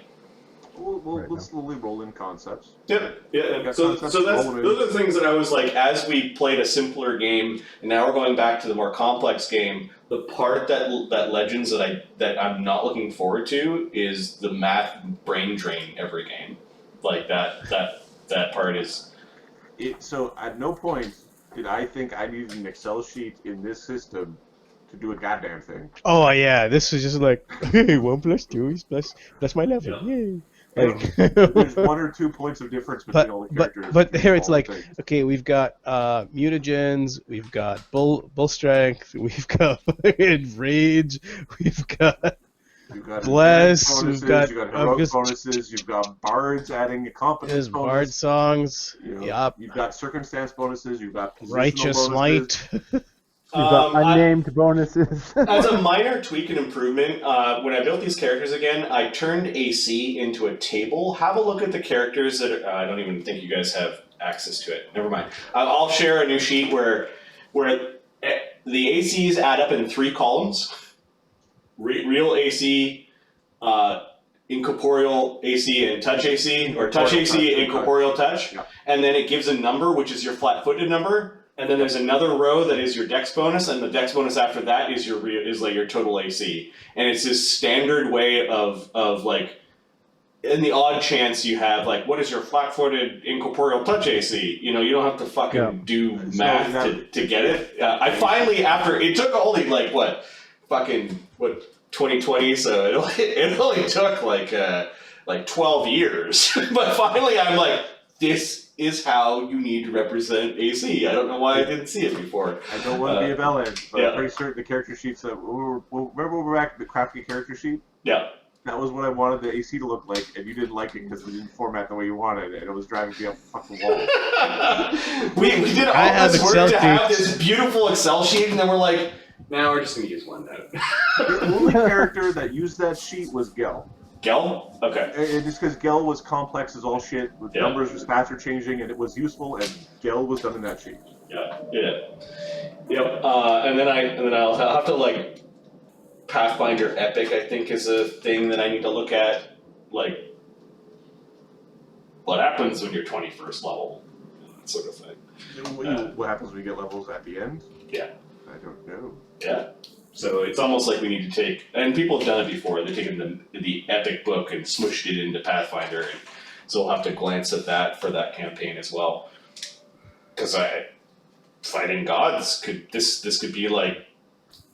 Well, we'll slowly roll in concepts. Yeah. Got So concepts, those roll 'em in. are the things that I was like, as we played a simpler game, and now we're going back to the more complex game. The part that Legends that I'm not looking forward to is the math brain drain every game. Like that part is. So at no point did I think I needed an Excel sheet in this system to do a goddamn thing. Oh yeah, this is just like, hey, 1 + 2 is plus my level. Yeah. Yay. Like, There's 1 or 2 points of difference between all the characters. but between here it's all the like, things. okay, we've got mutagens, we've got bull strength, we've got rage, we've got You've got bless, endurance we've bonuses, got you've got heroic just- bonuses, you've got bards adding a competence there's bonus. bard songs, You know, yup, You've got circumstance bonuses, you've got positional righteous bonuses. might. You've got unnamed bonuses. As a minor tweak and improvement, when I built these characters again, I turned AC into a table. Have a look at the characters that I don't even think you guys have access to it. Never mind. I'll share a new sheet where the ACs add up in 3 columns. Real AC, incorporeal AC, and touch AC, or touch AC, incorporeal touch. Yeah. And then it gives a number, which is your flat-footed number. And then there's another row that is your dex bonus, and the dex bonus after that is your total AC. And it's this standard way of like, in the odd chance you have like, what is your flat-footed incorporeal touch AC? You know, you don't have to fucking do math to get it. I finally, after it took only like 2020, so it only took like 12 years. But finally, I'm like, this is how you need to represent AC. I don't know why I didn't see it before. I don't want to be a bellend, but yeah. I'm pretty certain the character sheets that remember when we were back at the crafty character sheet? Yeah. That was what I wanted the AC to look like, and you didn't like it because we didn't format the way you wanted, and it was driving me up the fucking wall. we did all this work to have this beautiful Excel sheet, and then we're like, now we're just going to use OneNote. The only character that used that sheet was Gel. Gel? Okay. And just because Gel was complex as all shit, with numbers and stats are changing, and it was useful, and Gel was done in that sheet. Yeah. Yep. And then I'll have to like Pathfinder Epic. I think is a thing that I need to look at. Like, what happens when you're 21st level, that sort of thing. What happens when you get levels at the end? Yeah. I don't know. Yeah. So it's almost like we need to take, and people have done it before. They've taken the Epic book and smushed it into Pathfinder, and so we'll have to glance at that for that campaign as well. Because fighting gods this could be like,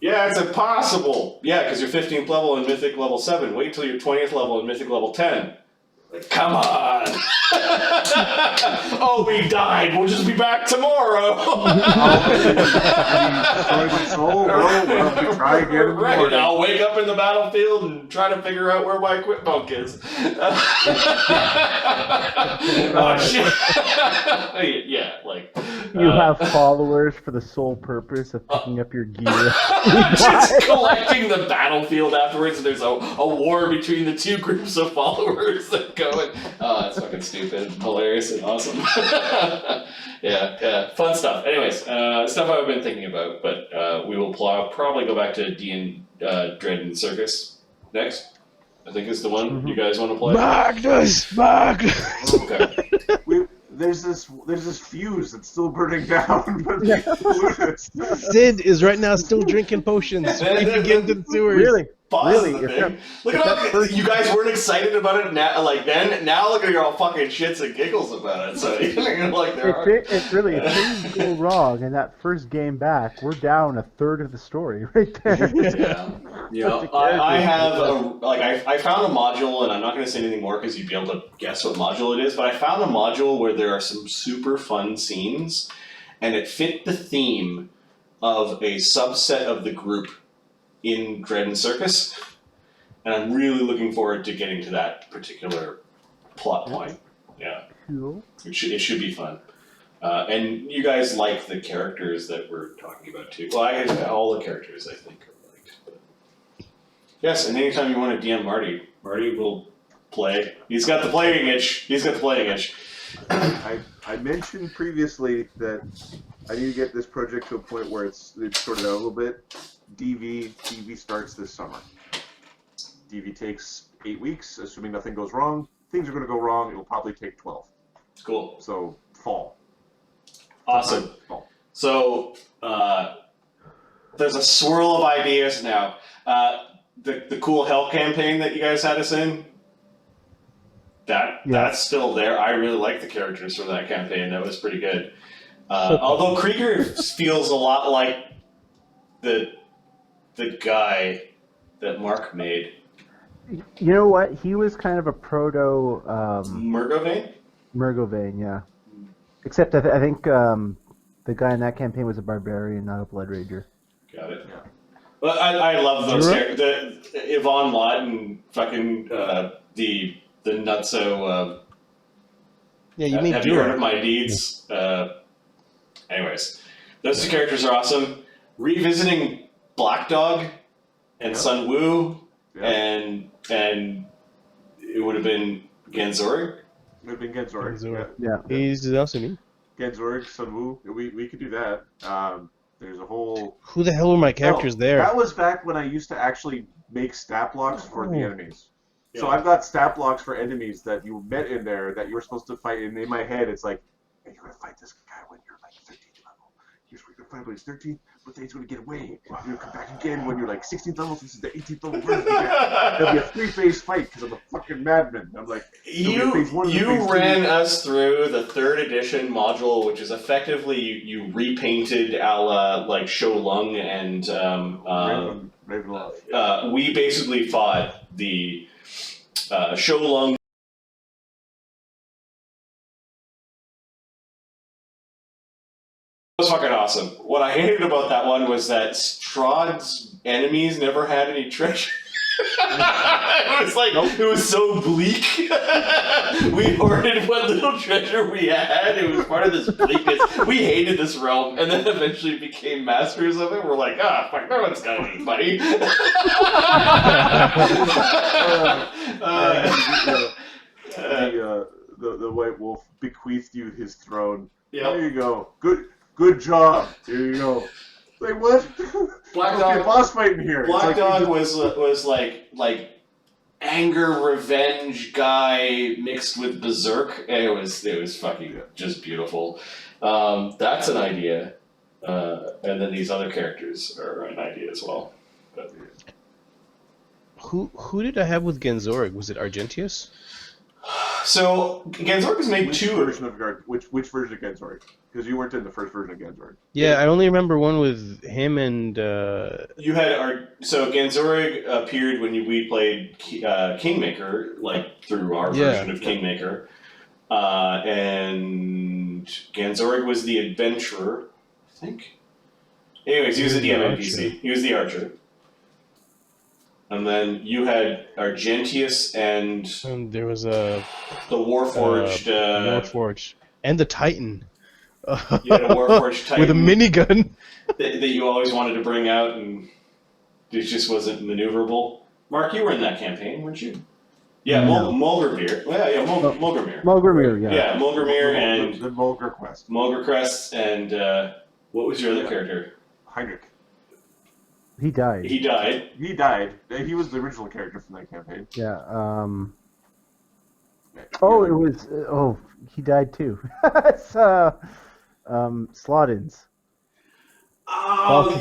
yeah, it's impossible. Yeah, because you're 15th level in Mythic level 7. Wait till you're 20th level in Mythic level 10. Like, come on! Oh, we died. We'll just be back tomorrow. Try again in the right. morning. I'll wake up in the battlefield and try to figure out where my equip bunk is. Oh shit! Yeah, like You have followers for the sole purpose of picking up your gear. just collecting the battlefield afterwards. And there's a war between the 2 groups of followers that go. Oh, that's fucking stupid, hilarious, and awesome. Yeah, fun stuff. Anyways, stuff I've been thinking about, but we will probably go back to Dread and Circus next. I think is the one you guys want to play. Magnus! Okay. There's this fuse that's still burning down. But Sid is right now still drinking potions. We begin to the sewers. Really? Pause Really? the thing. Look at how you guys weren't excited about it now. Like then, now look at you're all fucking shits and giggles about it. So you're like, It's really things go wrong, and that first game back, we're down a third of the story right there. Yeah. I have I found a module, and I'm not going to say anything more because you'd be able to guess what module it is. But I found a module where there are some super fun scenes, and it fit the theme of a subset of the group in Dread and Circus, and I'm really looking forward to getting to that particular plot point. Yeah, Cool. it should be fun. And you guys like the characters that we're talking about too. Well, all the characters I think are liked. But yes, and anytime you want to DM Marty will play. He's got the playing itch. I mentioned previously that I need to get this project to a point where it's sorted out a little bit. DV starts this summer. DV takes 8 weeks, assuming nothing goes wrong. things are going to go wrong. It'll probably take 12. Cool. So fall. Awesome. Sometime fall. So there's a swirl of ideas now. The cool hell campaign that you guys had us in. That's still there. I really like the characters from that campaign. That was pretty good. Although Krieger feels a lot like the guy that Mark made. You know what? He was kind of a proto Murgovane? Murgovane, yeah. Except I think the guy in that campaign was a barbarian, not a blood rager. Got it. Yeah. Well, I love those characters. Yvonne Lott and fucking the nutso. Yeah, you mean have you heard of my deeds? Anyways, those two characters are awesome. Revisiting Black Dog and Sun Wu, and it would have been Genzori. It would have been Genzori. Genzori. Yeah. He's also me. Genzori, Sun Wu. We could do that. There's a whole... Who the hell were my characters there? That was back when I used to actually make stat blocks for the enemies. Yeah. So I've got stat blocks for enemies that you met in there that you were supposed to fight. And in my head, it's like, hey, you're going to fight this guy when you're like 13th level. Here's where you're going to fight when he's 13th, but then he's going to get away. You're going to come back again when you're like 16th level. This is the 18th level version. There'll be a 3-phase fight because I'm a fucking madman. I'm like, You ran us through the 3rd edition module, which is effectively you repainted a la like Sholung and Ravenloft. we basically fought the Sholung. It was fucking awesome. What I hated about that one was that Strahd's enemies never had any treasure. It was like, it was so bleak. We hoarded what little treasure we had. It was part of this bleakness. We hated this realm, and then eventually became masters of it. We're like, fuck, no one's got any money. The White Wolf bequeathed you his throne. Yep. There you go. Good job. Here you go. Like what? Black There'll be Dog. a boss fight in here. Black It's like, Dog was like anger revenge guy mixed with berserk. And it was fucking just beautiful. That's an idea, and then these other characters are an idea as well. But, Who did I have with Genzorg? Was it Argentius? so Genzorg has made which two. version of which version of Genzorg? Because you weren't in the first version of Genzorg. Yeah, I only remember one with him and. You had so Genzorg appeared when we played Kingmaker, like through our version of Kingmaker, and Genzorg was the adventurer, I think. Anyways, he was a DM NPC. He was the archer. And then you had Argentius and there was a the Warforged. Warforged and the Titan. You had a Warforged Titan with a minigun that you always wanted to bring out, and it just wasn't maneuverable. Mark, you were in that campaign, weren't you? Yeah, No. Mulgrimir. Well, yeah, Mulgrimir. Mulgrimir, yeah. Yeah, Mulgrimir and the Mulgar Quest. Mulgrecrest and what was your other character? Heinrich. He died. He died. He died. He was the original character from that campaign. Yeah. Oh, it was. He died too. It's Slottins. Oh,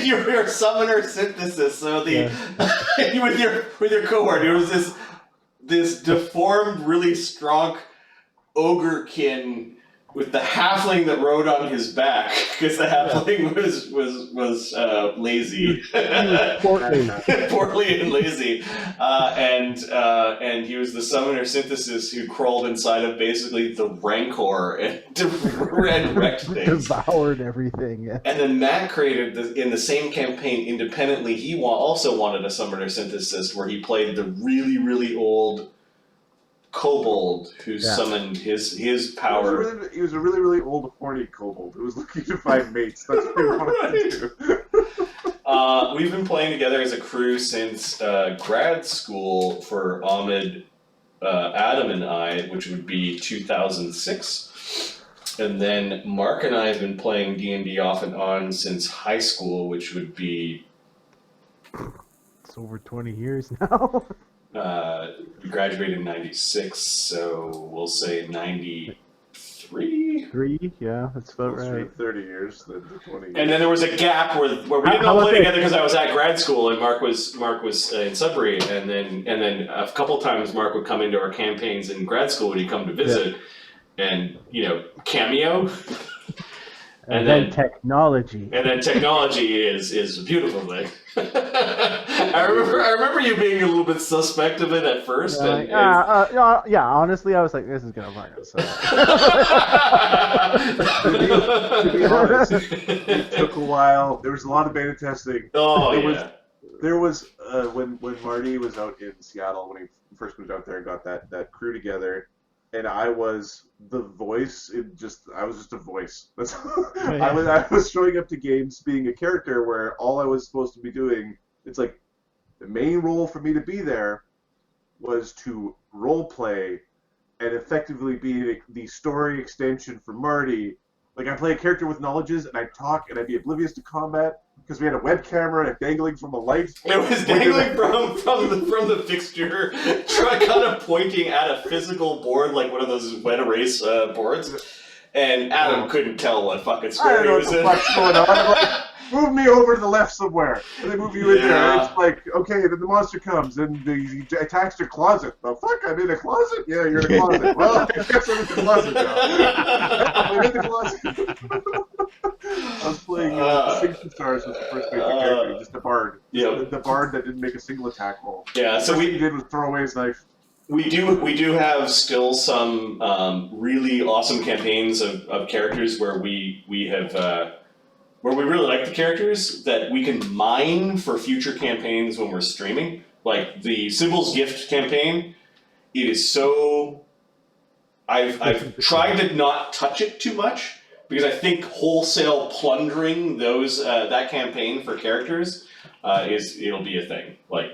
your summoner synthesis. So the with your cohort, it was this deformed, really strong ogrekin with the halfling that rode on his back because the halfling was lazy, portly and lazy, and he was the summoner synthesis who crawled inside of basically the Rancor and wrecked things, devoured everything. Yeah. And then Matt created in the same campaign independently. He also wanted a summoner synthesis where he played the really really old kobold who summoned his power. He was a really, really old, horny kobold who was looking to find mates. That's what he wanted to do. We've been playing together as a crew since grad school for Ahmed, Adam, and I, which would be 2006. And then Mark and I have been playing D&D off and on since high school, which would be... It's over 20 years now. graduated in 96, so we'll say 93. 3, yeah, that's about Closer right. to 30 years than the 20 years. And then there was a gap where we didn't How all about play this? together because I was at grad school and Mark was in Sudbury, and then a couple times Mark would come into our campaigns in grad school when he'd come to visit, and cameo. And then technology. And then technology is a beautiful thing. I remember you being a little bit suspect of it at first. Yeah, honestly, I was like, this is gonna fucking suck. To be honest, it took a while. There was a lot of beta testing. Oh, There was when Marty was out in Seattle when he first moved out there and got that crew together, and I was the voice. I was just a voice. That's I was showing up to games being a character where all I was supposed to be doing. It's like the main role for me to be there was to role play and effectively be the story extension for Marty. Like, I play a character with knowledges, and I'd talk, and I'd be oblivious to combat, because we had a web camera dangling from a light. It was dangling from the fixture, kind of pointing at a physical board, like one of those wet erase boards. And Adam couldn't tell what fucking square he was in. What's going on. I'm like, move me over to the left somewhere. And they move you in there. And it's like, okay, then the monster comes, and he attacks your closet. Oh, fuck, I'm in a closet? Yeah, you're in a closet. Well, I guess I'm in the closet now. I'm in the closet. I was playing Six Stars was the first basic character, just a bard. Yeah. The bard that didn't make a single attack roll. Yeah, so What he did was throw away his knife. We do have still some really awesome campaigns of characters where we really like the characters that we can mine for future campaigns when we're streaming. Like the Sibyl's Gift campaign, it is so. I've tried to not touch it too much because I think wholesale plundering that campaign for characters it'll be a thing. Like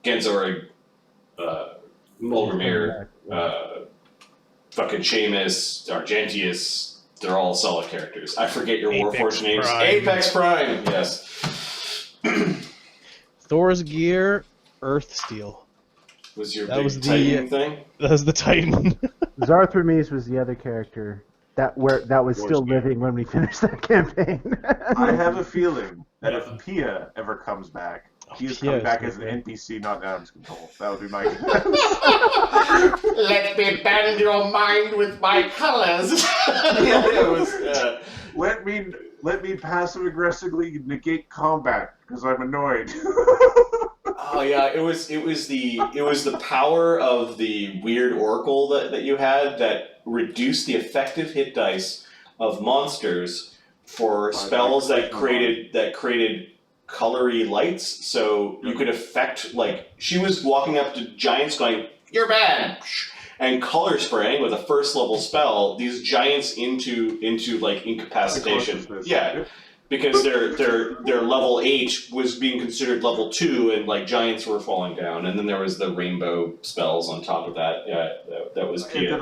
Genzorig, Mulgrimir, fucking Seamus, Argentius. They're all solid characters. I forget your Warforged names. Prime. Apex Prime, yes. Thor's Gear, Earthsteel. Was your That big was the- Titan thing? That was the Titan. Zarthramis was the other character that was still living when we finished that campaign. I have a feeling that if Pia ever comes back, he's Pia coming is back good, as an man. NPC, not in Adam's control. That would be my Let me bend your mind with my colors. It was, Let me passive aggressively negate combat because I'm annoyed. oh yeah, it was the power of the weird oracle that you had that reduced the effective hit dice of monsters for spells that created colory lights, so you could affect, like, she was walking up to giants going, "You're bad," and color spraying with a first level spell these giants into like incapacitation. Consciousness. Yeah, because their level 8 was being considered level 2, and like giants were falling down, and then there was the rainbow spells on top of that. Yeah, that was And Pia.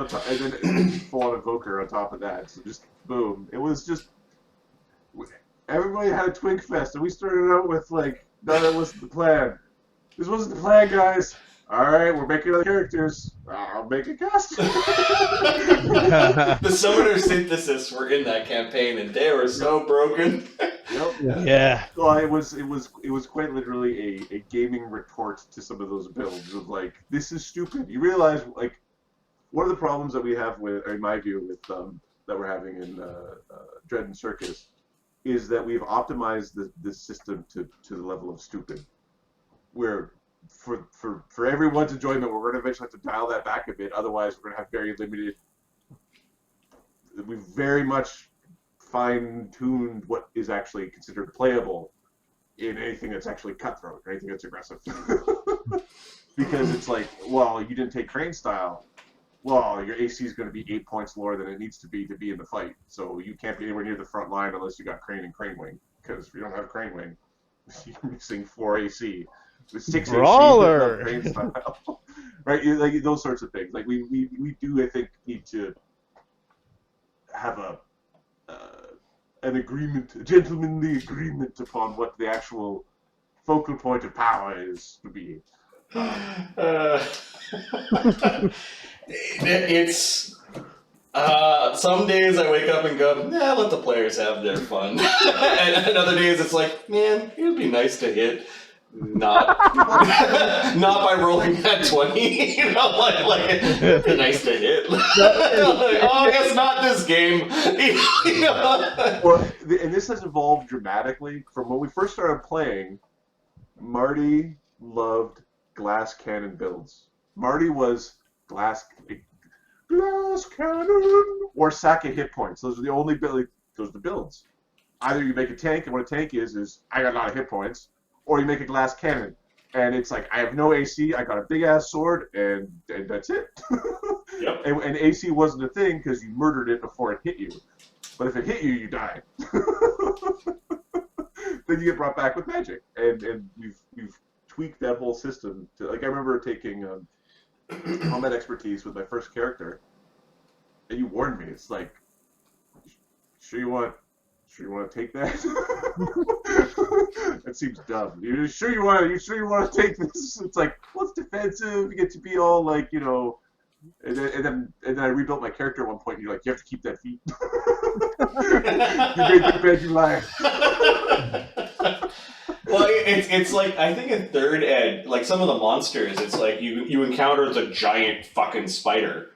then full-on evoker on top of that. So just boom. It was just everybody had a twink fest, and we started out with like, no, that wasn't the plan. This wasn't the plan, guys. All right, we're making other characters. I'll make a cast. The summoner synthesis were in that campaign, and they were so broken. Yep. Yeah. Well, it was quite literally a gaming retort to some of those builds of like, this is stupid. You realize, like, one of the problems that we have with, in my view, with that we're having in Dread and Circus, is that we've optimized the system to the level of stupid. Where for everyone's enjoyment, we're going to eventually have to dial that back a bit. Otherwise, we're going to have very limited. We've very much fine-tuned what is actually considered playable in anything that's actually cutthroat, or anything that's aggressive. Because it's like, well, you didn't take Crane style. Well, your AC is going to be 8 points lower than it needs to be in the fight. So you can't be anywhere near the front line unless you got Crane and Crane Wing. Because if you don't have Crane Wing, you're missing 4 AC. With 6 Brawler! AC, Crane style. Right? Like those sorts of things. Like we do, I think, need to have an agreement, a gentlemanly agreement upon what the actual focal point of power is to be. It's some days I wake up and go, nah, let the players have their fun. And other days it's like, man, it would be nice to hit. Not by rolling that 20, you know, like it'd be nice to hit. Like, oh, I guess not this game. You know? Well, and this has evolved dramatically from when we first started playing. Marty loved glass cannon builds. Marty was glass cannon or sack of hit points. Those are the only those are the builds. Either you make a tank, and what a tank is I got a lot of hit points, or you make a glass cannon, and it's like I have no AC, I got a big ass sword, and that's it. Yep. And AC wasn't a thing because you murdered it before it hit you. But if it hit you, you die. Then you get brought back with magic, and we've tweaked that whole system to, like, I remember taking combat expertise with my first character, and you warned me. It's like, sure you want to take that? That seems dumb. You sure you want to take this? It's like, well, it's defensive. You get to be all like, you know. And then I rebuilt my character at one point. And you're like, you have to keep that feat. You made the bed, you lie. Well, it's like, I think in third ed, like some of the monsters, it's like you encounter the giant fucking spider.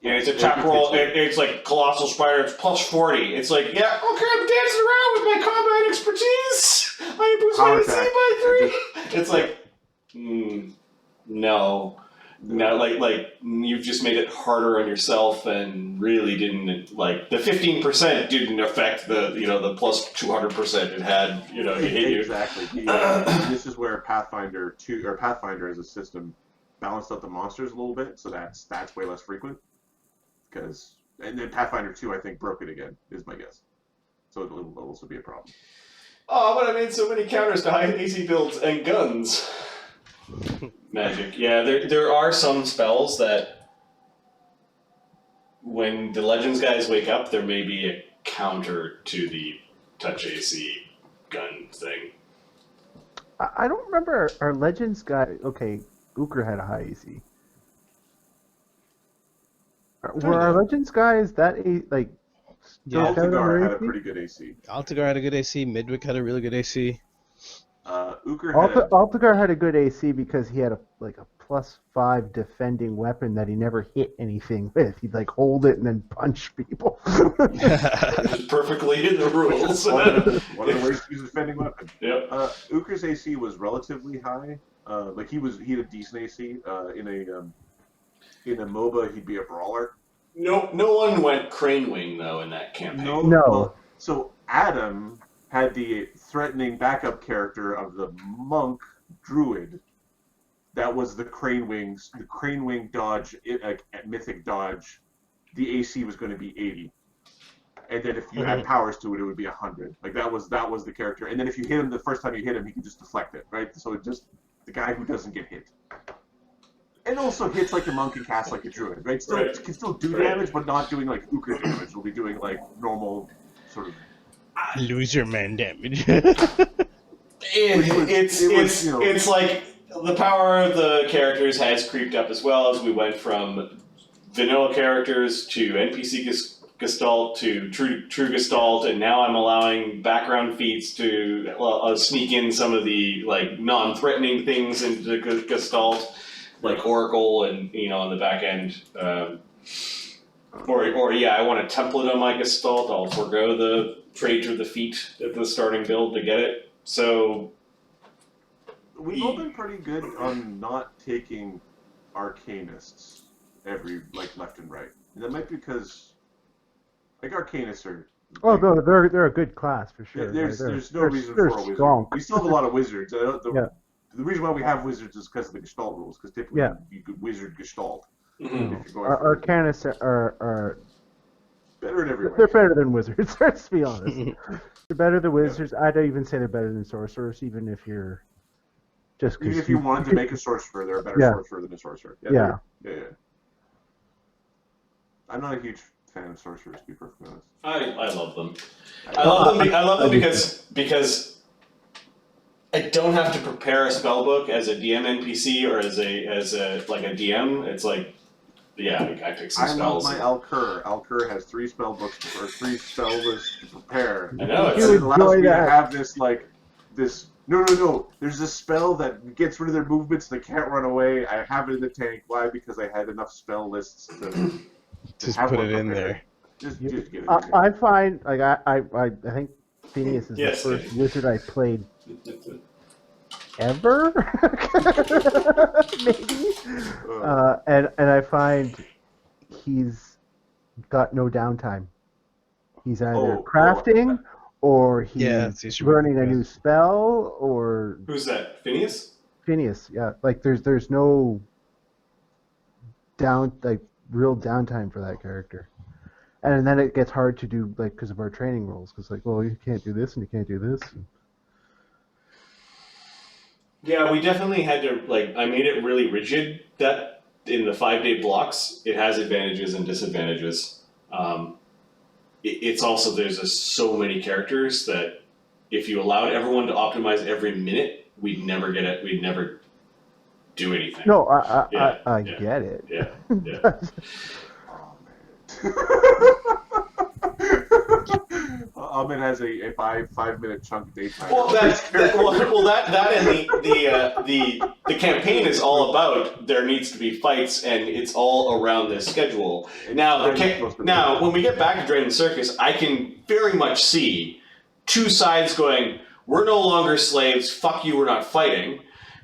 And it's a attack roll, it's like colossal spider, it's plus 40. It's like, yeah, okay, I'm dancing around with my combat expertise. I boost my AC by 3. It's like, no. No, like you've just made it harder on yourself and really didn't, like, the 15% didn't affect the, you know, the plus 200% it had, you know, it hit you. Exactly. This is where Pathfinder 2, or Pathfinder as a system, balanced out the monsters a little bit, so that's way less frequent. Because, and then Pathfinder 2, I think, broke it again, is my guess. So it'll also be a problem. Oh, but I made so many counters to high AC builds and guns. Magic. Yeah, there are some spells that when the Legends guys wake up, there may be a counter to the touch AC gun thing. I don't remember our Legends guy. Okay, Uker had a high AC. Were our Legends guys that like? Yeah, Altagar had a pretty good AC. Altagar had a good AC. Midwick had a really good AC. Altagar had a good AC because he had a +5 defending weapon that he never hit anything with. He'd like hold it and then punch people. It's perfectly in the rules. One of the ways to use a defending weapon. Yep. Uker's AC was relatively high. Like he had a decent AC. In a MOBA, he'd be a brawler. No one went Crane Wing though in that campaign. No. Well, so Adam had the threatening backup character of the monk druid. That was the Crane Wing dodge, mythic dodge. The AC was going to be 80, and then if you add powers to it, it would be 100. Like that was the character. And then if you hit him the first time you hit him, he can just deflect it, right? So it just the guy who doesn't get hit. And also hits like a monk and casts like a druid, right? Can still do damage, but not doing like Uker damage. It'll be doing like normal sort of loser man damage. It's like the power of the characters has creeped up as well as we went from vanilla characters to NPC Gestalt to true Gestalt, and now I'm allowing background feats to sneak in some of the like non-threatening things into Gestalt. Like Oracle and, you know, on the back end. Or I want to template on my Gestalt. I'll forego the trade or the feat at the starting build to get it. So we've all been pretty good on not taking Arcanists left and right. And that might be because Arcanists are. Oh, no, they're a good class for sure. There's no reason for a wizard. Strong. We still have a lot of wizards. The reason why we have wizards is because of the Gestalt rules, because typically you could wizard Gestalt. Mm-hmm. Arcanists are better in every way. They're better than wizards, let's be honest. They're better than wizards. I'd even say they're better than sorcerers, even if you're just... Even if you wanted to make a sorcerer, they're a better sorcerer than a sorcerer. Yeah. I'm not a huge fan of sorcerers, to be perfectly honest. I love them. I love them because I don't have to prepare a spellbook as a DM NPC or as a like a DM. It's like, yeah, I pick some I love spells. my Alcur. Alcur has 3 spell books or 3 spell lists to prepare. I know, And it's it allows enjoy me to that. have this. No. There's this spell that gets rid of their movements. They can't run away. I have it in the tank. Why? Because I had enough spell lists to Just have put one it in prepared. there. Just get it in there. I find like I think Phineas is Yes, the first Dave. wizard I played ever, maybe. And I find he's got no downtime. He's either crafting or he's Yeah, it's usually learning a what it new is. spell or Who's that? Phineas? Phineas. Yeah, like there's no real downtime for that character. And then it gets hard to do, like, because of our training rules. Because, like, well, you can't do this and you can't do this. Yeah, we definitely had to, like, I made it really rigid that in the 5-day blocks, it has advantages and disadvantages. It's also, there's just so many characters that if you allowed everyone to optimize every minute, we'd never get it, we'd never do anything. No, Yeah, I yeah. get it. Yeah, yeah. Ahmed has a 5-minute chunk daytime. Well, that and the campaign is all about there needs to be fights and it's all around this schedule. Now, when we get back to Dragon Circus, I can very much see 2 sides going, we're no longer slaves, fuck you, we're not fighting.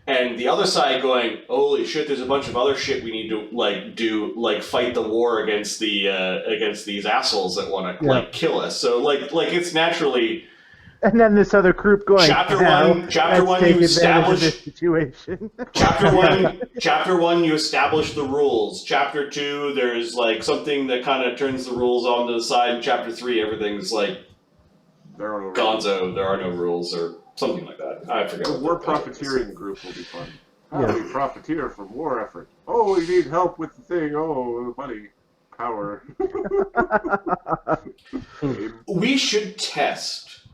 And the other side going, holy shit, there's a bunch of other shit we need to fight the war against these assholes that want to kill us. So it's naturally. And then this other group going. Chapter one, you establish this situation. Chapter one, you establish the rules. Chapter 2, there's like something that kind of turns the rules onto the side. And Chapter 3, everything's like there are no gonzo. There are no rules or something like that. I forget. The war profiteering group will be fun. How do we profiteer from war effort? Oh, we need help with the thing. Oh, money, power. We should test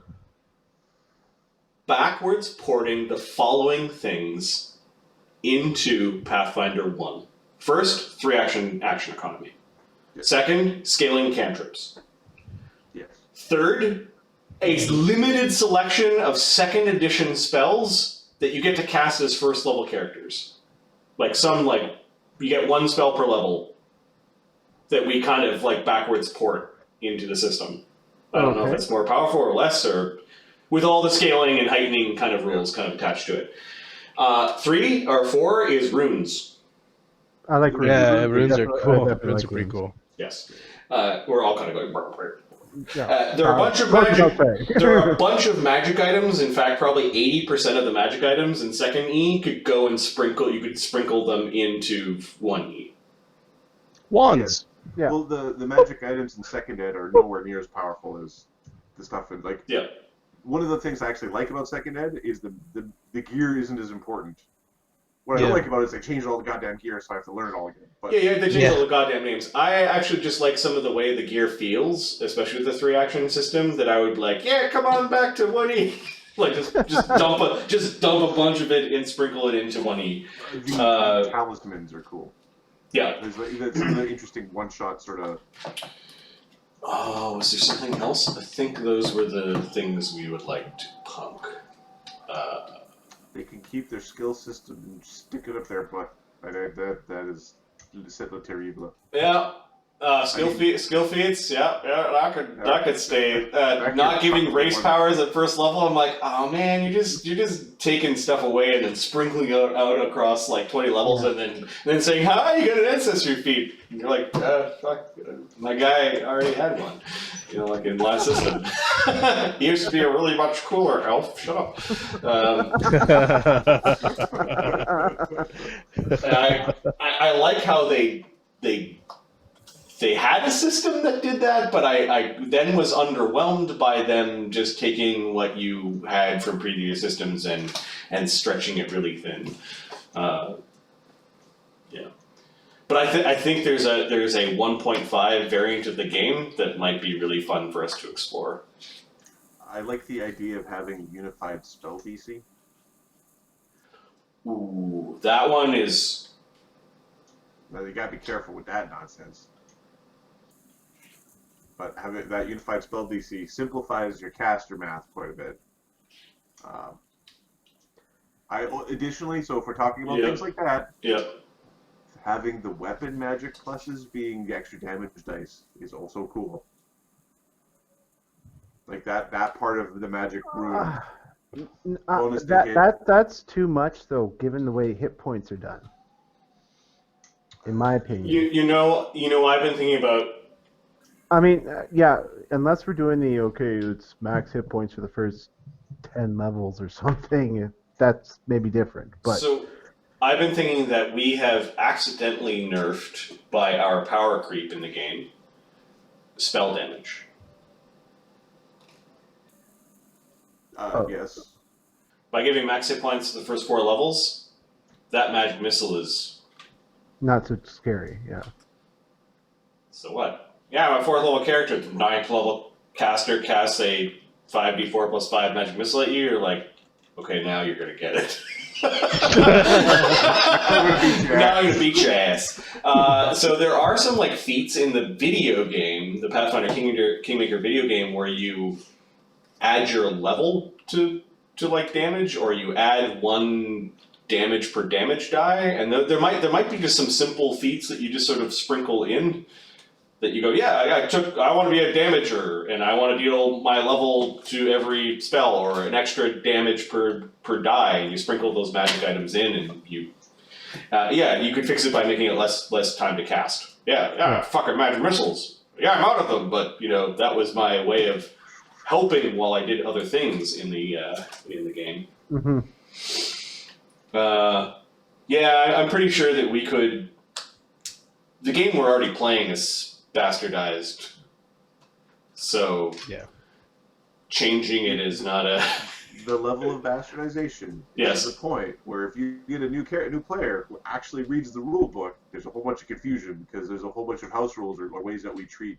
backwards porting the following things into Pathfinder 1. First, 3-action action economy. Yes. Second, scaling cantrips. Yes. Third, a limited selection of 2nd edition spells that you get to cast as first level characters. You get 1 spell per level that we kind of backwards port into the system. I don't know if it's more powerful or less, or with all the scaling and heightening kind of rules kind of attached to it. 3 or 4 is runes. I like runes. Yeah, runes are cool. Definitely Runes like are pretty cool. Yes. We're all kind of going burr, burr. Yeah. There are a bunch of magic items. In fact, probably 80% of the magic items in 2nd E could go and sprinkle. You could sprinkle them into 1E. Wands. Yeah. Well, the magic items in 2nd Ed are nowhere near as powerful as the stuff in Yeah. One of the things I actually like about 2nd Ed is the gear isn't as important. What I don't like about it is they changed all the goddamn gear, so I have to learn it all again. But Yeah, they changed all the goddamn names. I actually just like some of the way the gear feels, especially with the 3-action system, that I would be like, yeah, come on back to 1E. just dump a bunch of it and sprinkle it into 1E. The talismans are cool. Yeah. There's some of the interesting one-shot sort of... Oh, was there something else? I think those were the things we would like to punk. They can keep their skill system and stick it up their butt. That is c'est le terrible. Yeah. Skill feats, yeah, that could stay. Not giving race powers at first level, I'm like, oh man, you're just taking stuff away and then sprinkling it out across 20 levels, and then saying, hi, you got an ancestry feat. And you're like, fuck, my guy already had one. In last system. He used to be a really much cooler elf. Shut up. I like how they had a system that did that, but I then was underwhelmed by them just taking what you had from previous systems and stretching it really thin. Yeah, but I think there's a 1.5 variant of the game that might be really fun for us to explore. I like the idea of having unified spell VC. Ooh, that one is... Now you gotta be careful with that nonsense. But having that unified spell DC simplifies your caster math quite a bit. Additionally, so if we're talking about things like that, having the weapon magic pluses being extra damage dice is also cool. Like that part of the magic rune. Bonus to hit. That's too much though, given the way hit points are done. In my opinion. You know, I've been thinking about. I mean, yeah, unless we're doing it's max hit points for the first 10 levels or something. That's maybe different, but So, I've been thinking that we have accidentally nerfed by our power creep in the game spell damage. Yes. By giving max hit points to the first 4 levels, that magic missile is... not so scary, yeah. So what? Yeah, my 4th level character, 9th level caster casts a 5d4 plus 5 magic missile at you, you're like, okay, now you're gonna get it. Now I'm gonna beat your ass. So there are some like feats in the video game, the Pathfinder Kingmaker video game, where you add your level to like damage, or you add 1 damage per damage die, and there might be just some simple feats that you just sort of sprinkle in. That you go, yeah, I want to be a damager, and I want to deal my level to every spell, or an extra damage per die, and you sprinkle those magic items in, and you could fix it by making it less time to cast. Fucking magic missiles. Yeah, I'm out of them, but that was my way of helping while I did other things in the game. Mm-hmm. I'm pretty sure that we could. The game we're already playing is bastardized, so changing it is not a... The level of bastardization is the point where if you get a new player who actually reads the rule book, there's a whole bunch of confusion because there's a whole bunch of house rules or ways that we treat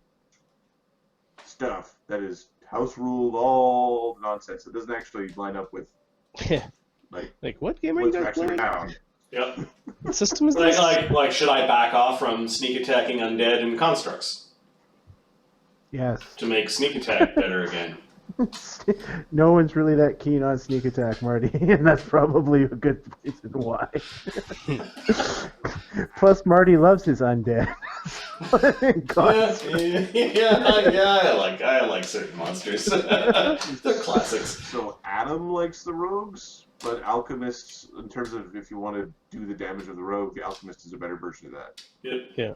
stuff that is house ruled, all nonsense. It doesn't actually line up with like what game are you guys playing? Down. Yep. What system is this? Like, should I back off from sneak attacking undead and constructs Yes. to make sneak attack better again? No one's really that keen on sneak attack, Marty, and that's probably a good reason why. Plus, Marty loves his undead. I like certain monsters. They're classics. So Adam likes the rogues, but alchemists, in terms of if you want to do the damage of the rogue, the alchemist is a better version of that. Yep. Yeah.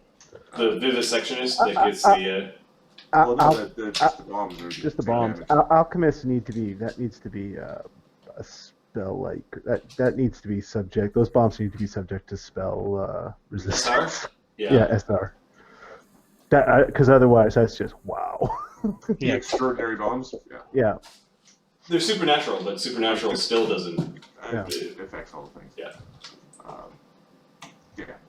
The vivisectionist that gets the. Just the bombs are just the bombs. Alchemists needs to be a spell like that needs to be subject. Those bombs need to be subject to spell resistance. SR? Yeah, SR. That because otherwise that's just wow. The extraordinary bombs. Yeah. They're supernatural, but supernatural still doesn't. It affects all the things. Yeah.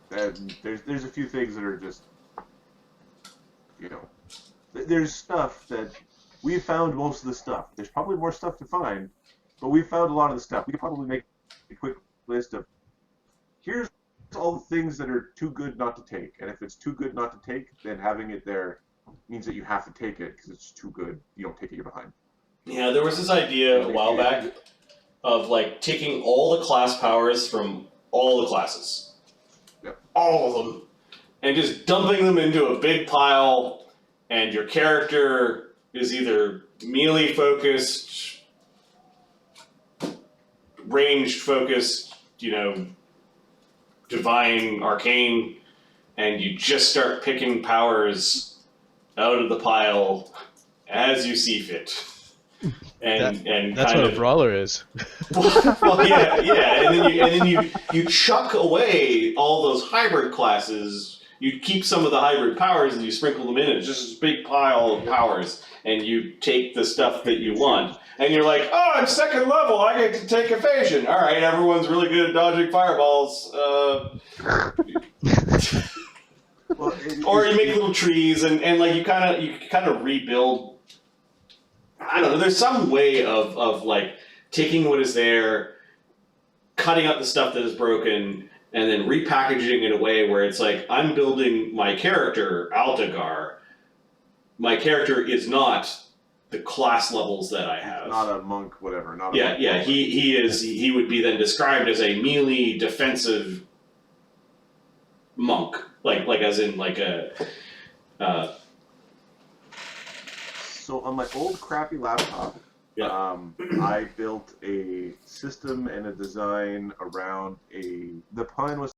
There's a few things that are just, there's stuff that we've found most of the stuff. There's probably more stuff to find, but we've found a lot of the stuff. We could probably make a quick list of here's all the things that are too good not to take, and if it's too good not to take, then having it there means that you have to take it because it's too good. You don't take it, you're behind. Yeah, there was this idea a while back of like taking all the class powers from all the classes, all of them, and just dumping them into a big pile. And your character is either melee focused, ranged focused, divine, arcane, and you just start picking powers out of the pile as you see fit. And that's what a brawler is. Well, yeah, and then you chuck away all those hybrid classes. You keep some of the hybrid powers and you sprinkle them in, and it's just this big pile of powers, and you take the stuff that you want. And you're like, oh, I'm 2nd level, I get to take evasion. All right, everyone's really good at dodging fireballs. Or you make little trees, and like you kind of rebuild. I don't know. There's some way of like taking what is there cutting out the stuff that is broken and then repackaging it in a way where it's like, I'm building my character, Altagar. My character is not the class levels that I have. Not a monk, whatever. Not a Yeah, monk yeah. warlock. He would be then described as a melee defensive monk, like as in like a. So on my old crappy laptop, Yeah. I built a system and a design around the pun was